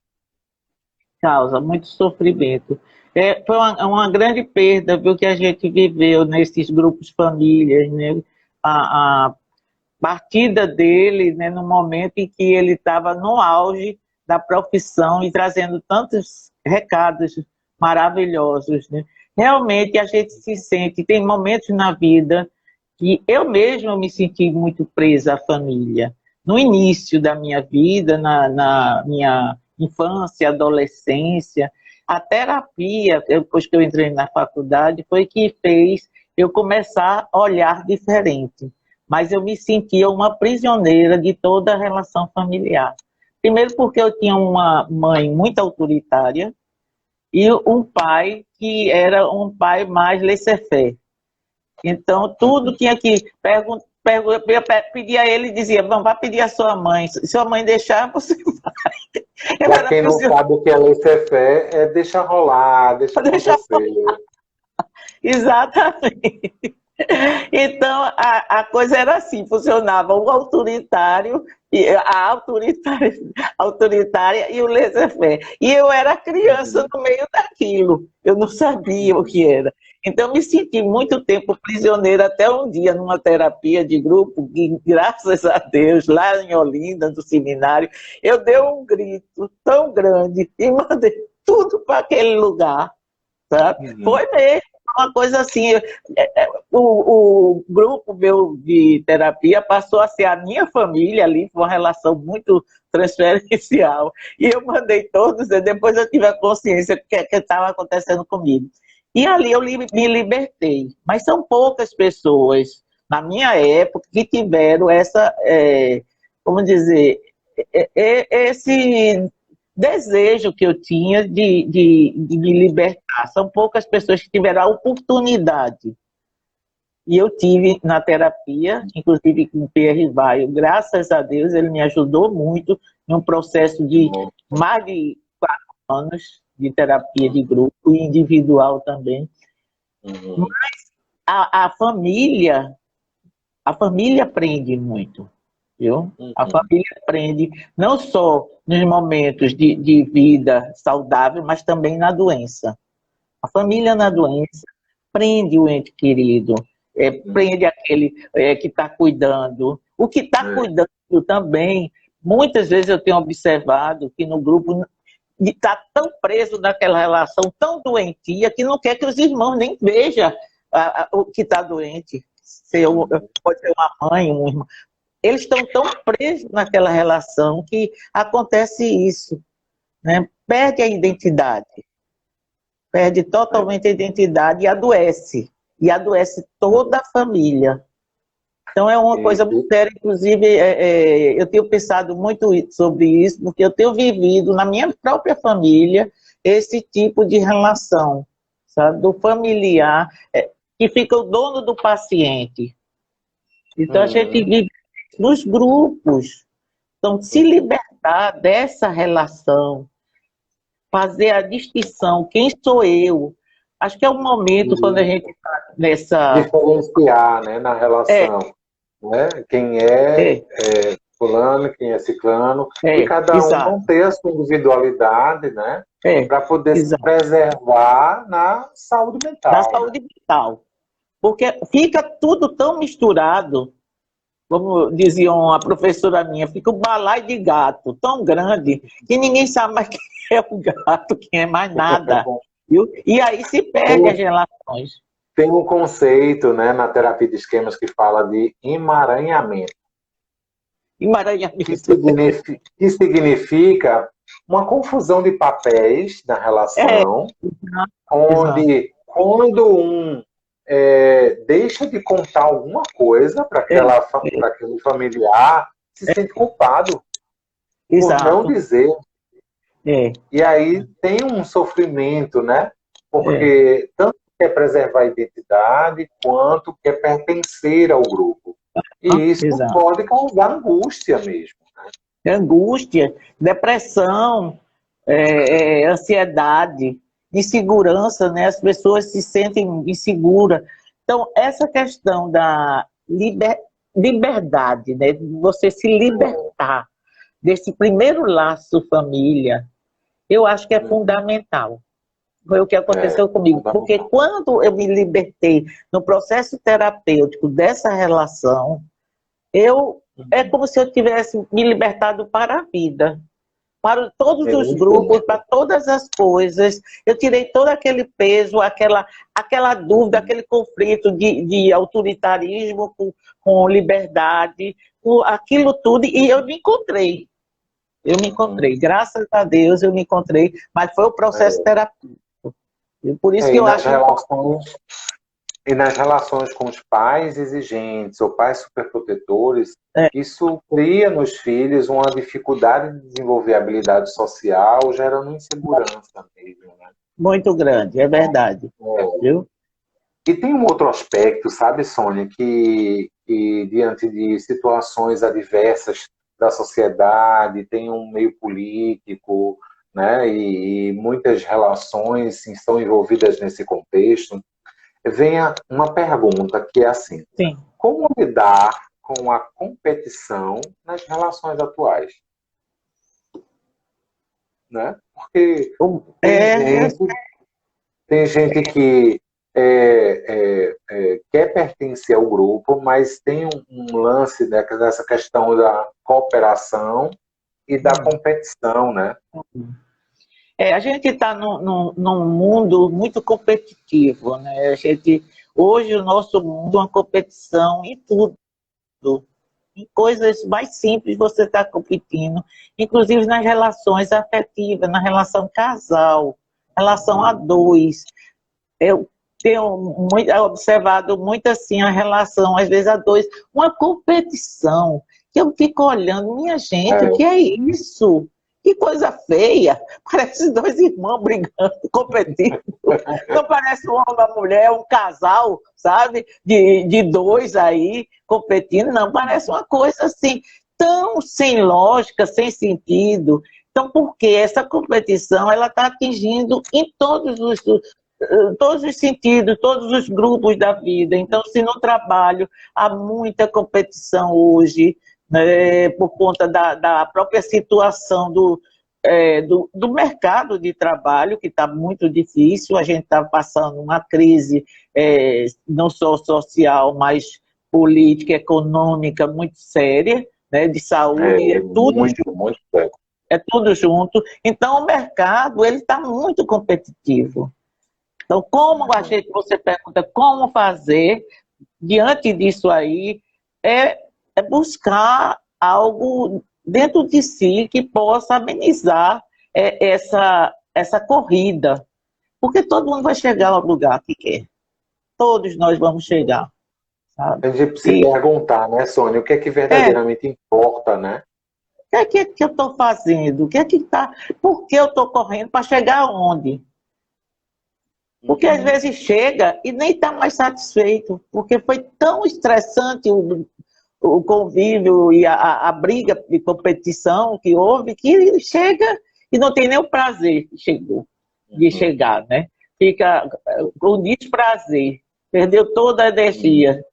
Causa muito sofrimento. Foi uma grande perda, viu, que a gente viveu nesses grupos famílias, né? A partida dele, né, no momento em que ele estava no auge da profissão e trazendo tantos recados maravilhosos, né? Realmente a gente se sente, tem momentos na vida que eu mesma me senti muito presa à família. No início da minha vida, na minha infância, adolescência, a terapia, depois que eu entrei na faculdade, foi que fez eu começar a olhar diferente. Mas eu me sentia uma prisioneira de toda a relação familiar. Primeiro porque eu tinha uma mãe muito autoritária e um pai que era um pai mais laissez-faire. Então, tudo tinha que pedir a ele e dizia: vamos, vá pedir a sua mãe. Se sua mãe deixar, você vai. Para quem não sabe o que é laissez-faire, é deixar rolar, deixar acontecer. Exatamente. Então, a coisa era assim, funcionava o autoritário, autoritária e o laissez-faire. E eu era criança no meio daquilo, eu não sabia o que era. Então, me senti muito tempo prisioneira, até um dia, numa terapia de grupo, que, graças a Deus, lá em Olinda, no seminário, eu dei um grito tão grande e mandei tudo para aquele lugar, sabe? Foi mesmo. uma coisa assim, o grupo meu de terapia passou a ser a minha família ali, foi uma relação muito transferencial. E eu mandei todos, e depois eu tive a consciência do que estava acontecendo comigo. E ali eu me libertei. Mas são poucas pessoas, na minha época, que tiveram essa, como dizer, esse desejo que eu tinha de me libertar. São poucas pessoas que tiveram a oportunidade. E eu tive na terapia, inclusive com o Pierre Vaio, graças a Deus, ele me ajudou muito em um processo de mais de 4 anos de terapia de grupo e individual também. Uhum. Mas a família aprende muito, viu? A família aprende não só nos momentos de vida saudável, mas também na doença. A família na doença prende o ente querido, prende aquele que está cuidando. O que está cuidando também, muitas vezes eu tenho observado que no grupo está tão preso naquela relação tão doentia que não quer que os irmãos nem vejam o que está doente. Pode ser uma mãe, um irmão. Eles estão tão presos naquela relação que acontece isso, né? Perde a identidade. Perde totalmente a identidade e adoece. E adoece toda a família. Então é uma coisa muito séria, inclusive eu tenho pensado muito sobre isso, porque eu tenho vivido na minha própria família esse tipo de relação, sabe? Do familiar, que fica o dono do paciente. Então a gente vive nos grupos. Então, se libertar dessa relação, fazer a distinção, quem sou eu? Acho que é um momento quando a gente está nessa... Diferenciar, né, na relação. Né? Quem é fulano, quem é ciclano, e cada um não ter a sua individualidade, né? Para poder se preservar na saúde mental. Na saúde mental. Porque fica tudo tão misturado, como dizia uma professora minha, fica um balaio de gato tão grande que ninguém sabe mais quem é o gato, quem é mais nada. Viu? E aí se perde as relações. Tem um conceito, né, na terapia de esquemas que fala de emaranhamento. Emaranhamento. Que significa uma confusão de papéis na relação, onde quando um deixa de contar alguma coisa para aquele familiar, se sente culpado por não dizer. E aí tem um sofrimento, né? Porque tanto quer preservar a identidade, quanto quer pertencer ao grupo. E isso pode causar angústia mesmo. Né? Angústia, depressão, ansiedade, insegurança, né? As pessoas se sentem inseguras. Então, essa questão da liberdade, né? Você se libertar desse primeiro laço família, eu acho que é fundamental. Foi o que aconteceu comigo. Porque quando eu me libertei no processo terapêutico dessa relação, é como se eu tivesse me libertado para a vida. Para todos os grupos, para todas as coisas. Eu tirei todo aquele peso, aquela dúvida, aquele conflito de autoritarismo com liberdade, com aquilo tudo, e eu me encontrei. Graças a Deus eu me encontrei, mas foi o processo terapêutico. Por isso que eu acho... E nas relações com os pais exigentes ou pais superprotetores, isso cria nos filhos uma dificuldade de desenvolver habilidade social, gerando insegurança mesmo. Né? Muito grande, é verdade. Viu? E tem um outro aspecto, sabe, Sônia, que diante de situações adversas da sociedade, tem um meio político, né, e muitas relações estão envolvidas nesse contexto, vem uma pergunta que é assim: como lidar com a competição nas relações atuais? Né? Porque tem gente que quer pertencer ao grupo, mas tem um lance dessa questão da cooperação e da competição, né? A gente está num mundo muito competitivo, né? Hoje o nosso mundo é uma competição em tudo. Em coisas mais simples você está competindo, inclusive nas relações afetivas, na relação casal, relação a dois. Eu tenho observado muito assim a relação, às vezes, a dois, uma competição, que eu fico olhando, minha gente, o que é isso? Que coisa feia! Parece dois irmãos brigando, competindo. Não parece um homem e uma mulher, um casal, sabe? De dois aí, competindo. Não, parece uma coisa assim, tão sem lógica, sem sentido. Então, porque essa competição ela está atingindo em todos os sentidos, todos os grupos da vida. Então, se no trabalho há muita competição hoje, né, por conta da própria situação do mercado de trabalho, que está muito difícil, a gente está passando uma crise não só social, mas política, econômica muito séria, né, de saúde, muito sério. É tudo junto. Então, o mercado ele está muito competitivo. Então, você pergunta como fazer, diante disso aí, é buscar algo dentro de si que possa amenizar essa corrida. Porque todo mundo vai chegar ao lugar que quer. Todos nós vamos chegar, sabe? A gente precisa perguntar, né, Sônia, o que é que verdadeiramente importa, né? O que é que eu estou fazendo? O que é que tá? Por que eu estou correndo para chegar aonde? Porque às vezes chega e nem está mais satisfeito, porque foi tão estressante o convívio e a briga de competição que houve, que ele chega e não tem nem o prazer de chegar, né? Fica com desprazer, perdeu toda a energia.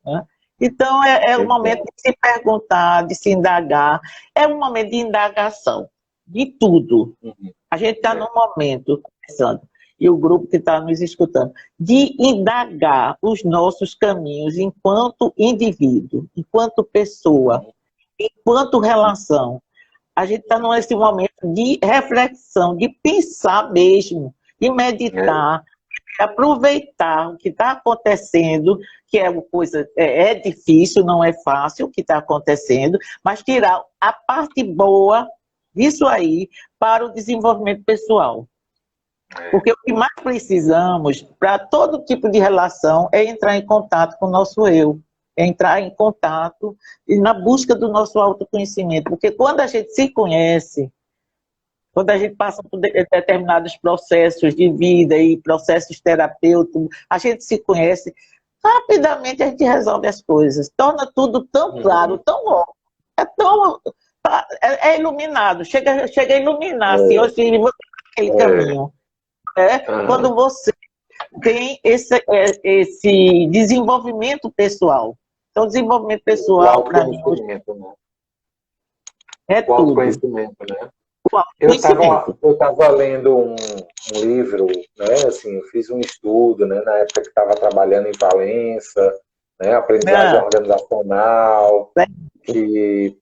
Né? Então, é um momento de se perguntar, de se indagar, é um momento de indagação, de tudo. A gente está num momento, pensando, e o grupo que está nos escutando, de indagar os nossos caminhos enquanto indivíduo, enquanto pessoa, enquanto relação. A gente está nesse momento de reflexão, de pensar mesmo, de meditar, de aproveitar o que está acontecendo, que é uma coisa, é difícil, não é fácil o que está acontecendo, mas tirar a parte boa disso aí para o desenvolvimento pessoal. Porque o que mais precisamos para todo tipo de relação é entrar em contato com o nosso eu, é entrar em contato e na busca do nosso autoconhecimento. Porque quando a gente se conhece, quando a gente passa por determinados processos de vida e processos terapêuticos, a gente se conhece, rapidamente a gente resolve as coisas. Torna tudo tão claro, tão óbvio. É iluminado, chega a iluminar, assim, hoje você aquele caminho. Quando você tem esse desenvolvimento pessoal. Então, desenvolvimento pessoal, para mim, é o autoconhecimento, né? Eu estava lendo um livro, né? Assim, eu fiz um estudo, né? Na época que estava trabalhando em Valença, né? Aprendizagem organizacional, que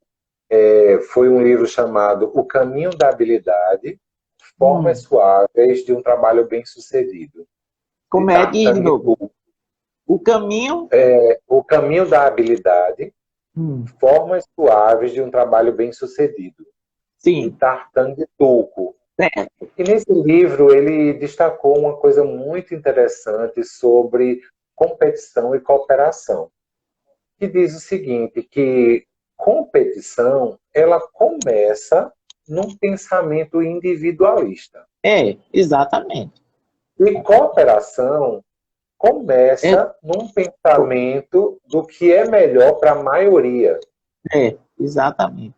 foi um livro chamado O Caminho da Habilidade, Formas Suaves de um Trabalho Bem-Sucedido. Como é de novo? O caminho? O Caminho da Habilidade, Formas Suaves de um Trabalho Bem-Sucedido. Sim. De Tartan de Tulco. E nesse livro ele destacou uma coisa muito interessante sobre competição e cooperação. Que diz o seguinte, que competição, ela começa num pensamento individualista. Exatamente. E cooperação começa num pensamento do que é melhor para a maioria. Exatamente.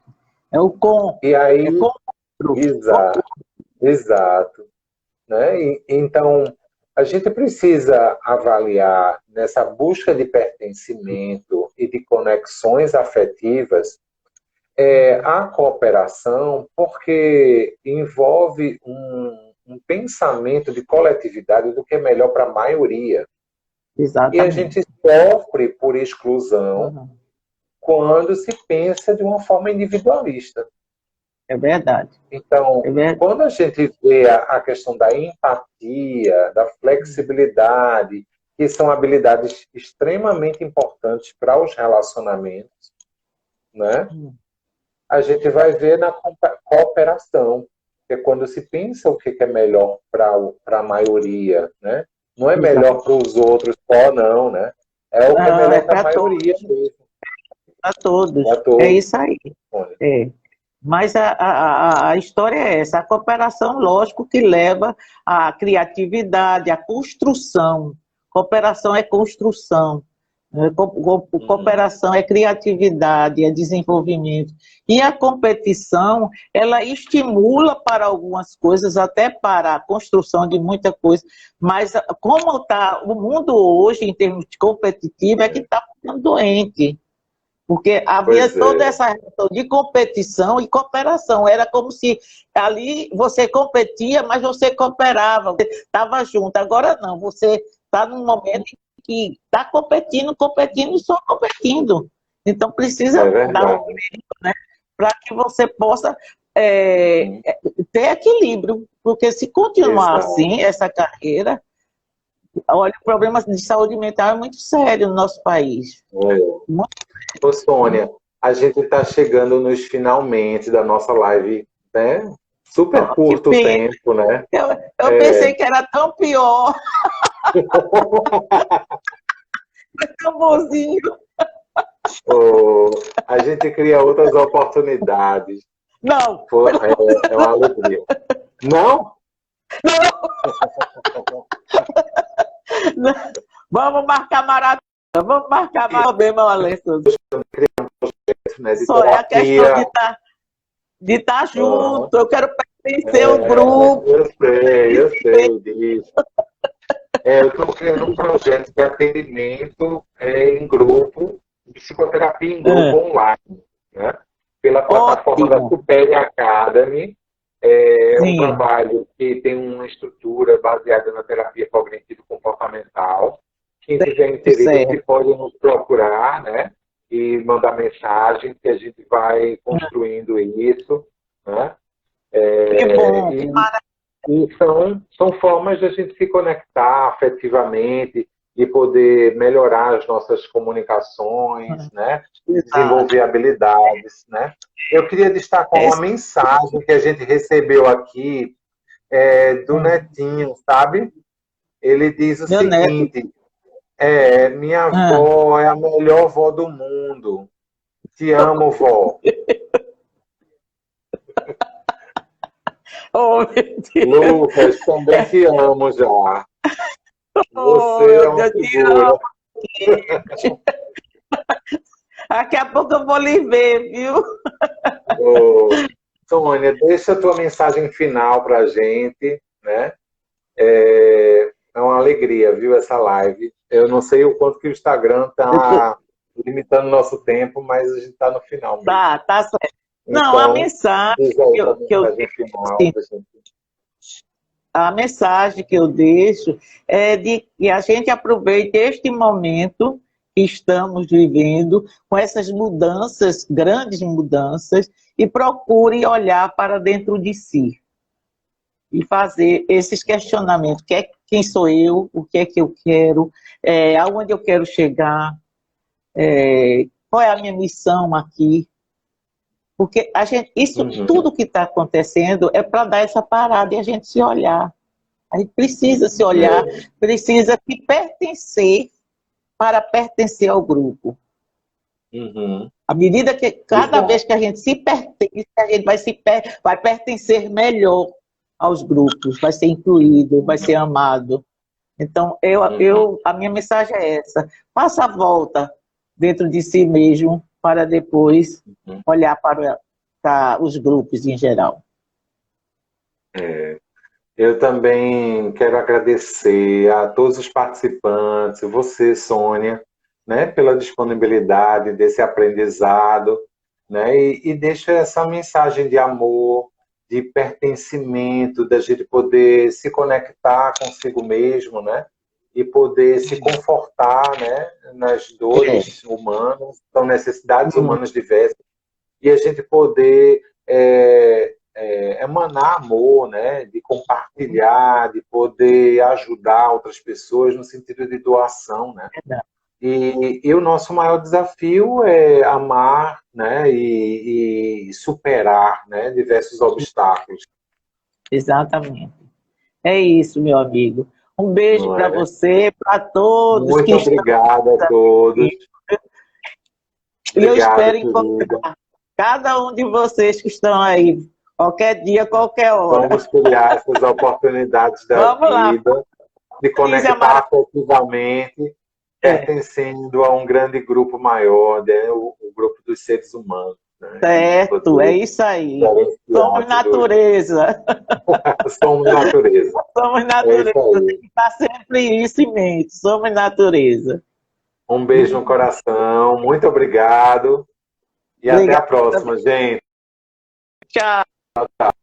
É o com. E aí, exato. Né? Então, a gente precisa avaliar nessa busca de pertencimento e de conexões afetivas a cooperação, porque envolve um pensamento de coletividade do que é melhor para a maioria. Exatamente. E a gente sofre por exclusão quando se pensa de uma forma individualista. É verdade. Então, quando a gente vê a questão da empatia, da flexibilidade, que são habilidades extremamente importantes para os relacionamentos, né? A gente vai ver na cooperação, que é quando se pensa o que é melhor para a maioria, né? Não é melhor para os outros só, não, né? É o que é melhor para a maioria mesmo. Para todos. É isso aí. É. Mas a história é essa, a cooperação, lógico, que leva à criatividade, à construção. Cooperação é construção. Cooperação é criatividade, é desenvolvimento. E a competição, ela estimula para algumas coisas, até para a construção de muita coisa. Mas como está o mundo hoje, em termos de competitivo, é que está ficando doente. Porque havia toda essa relação de competição e cooperação. Era como se ali você competia, mas você cooperava, você estava junto. Agora não, você está num momento que está competindo e só competindo. Então precisa dar um meio, né, para que você possa ter equilíbrio. Porque se continuar assim, essa carreira, olha, o problema de saúde mental é muito sério no nosso país. Ô, Sônia, a gente está chegando nos finalmente da nossa live, né? Super curto o tempo, né? Eu pensei que era tão pior. É tão bonzinho. A gente cria outras oportunidades. Não. É uma alegria. Não? Não. Vamos marcar maratona. Vamos marcar maratona, Alessandro. Né, só é a questão de estar junto. Eu quero pertencer ao grupo. Eu sei disso. Eu estou criando um projeto de atendimento em grupo, psicoterapia em grupo online, né? Pela plataforma da Supere Academy. É um trabalho que tem uma estrutura baseada na terapia cognitivo-comportamental. Quem tiver interesse pode nos procurar, né? E mandar mensagem, que a gente vai construindo isso, né? Que bom, e são formas de a gente se conectar afetivamente e poder melhorar as nossas comunicações, né? Desenvolver habilidades, né? Eu queria destacar uma mensagem que a gente recebeu aqui do Netinho, sabe? Ele diz o seguinte: minha avó é a melhor vó do mundo. Te amo, vó. Oh, meu Deus. Lucas, também te amo já. Você é uma figura. Daqui a pouco eu vou lhe ver, viu? Sônia, deixa a tua mensagem final para a gente, né? É uma alegria, viu, essa live. Eu não sei o quanto que o Instagram está limitando o nosso tempo, mas a gente está no final mesmo. Tá certo. Então, não, a mensagem a mensagem que eu deixo é de que a gente aproveite este momento que estamos vivendo, com essas mudanças, grandes mudanças, e procure olhar para dentro de si e fazer esses questionamentos. Quem sou eu? O que é que eu quero? Aonde eu quero chegar? Qual é a minha missão aqui? Porque tudo que está acontecendo é para dar essa parada e a gente se olhar. A gente precisa se olhar, precisa se pertencer para pertencer ao grupo. À medida que, cada vez que a gente se pertence, a gente vai pertencer melhor aos grupos, vai ser incluído, vai ser amado. Então, a minha mensagem é essa: faça a volta dentro de si mesmo, para depois olhar para os grupos em geral. Eu também quero agradecer a todos os participantes, você, Sônia, né, pela disponibilidade desse aprendizado, né, e deixa essa mensagem de amor, de pertencimento, da gente poder se conectar consigo mesmo, né, e poder se confortar, né, nas dores humanas, são necessidades humanas diversas, e a gente poder emanar amor, né? De compartilhar, de poder ajudar outras pessoas no sentido de doação, né? E o nosso maior desafio é amar, né? E superar, né? Diversos obstáculos. Exatamente. É isso, meu amigo. Um beijo Não para é? você, para todos Muito que estão obrigado a todos. aqui. E eu Obrigado, espero querida. encontrar cada um de vocês que estão aí, qualquer dia, qualquer hora. Vamos criar essas oportunidades da Vamos lá, vida, de Patrícia conectar afetivamente, pertencendo a um grande grupo maior, né? O grupo dos seres humanos. Né? certo, é isso aí. Somos natureza. Somos natureza. Somos natureza. Tem que estar sempre isso em mente. Somos natureza. Um beijo no coração. Muito obrigado. E até a próxima, gente. Tchau. Tchau.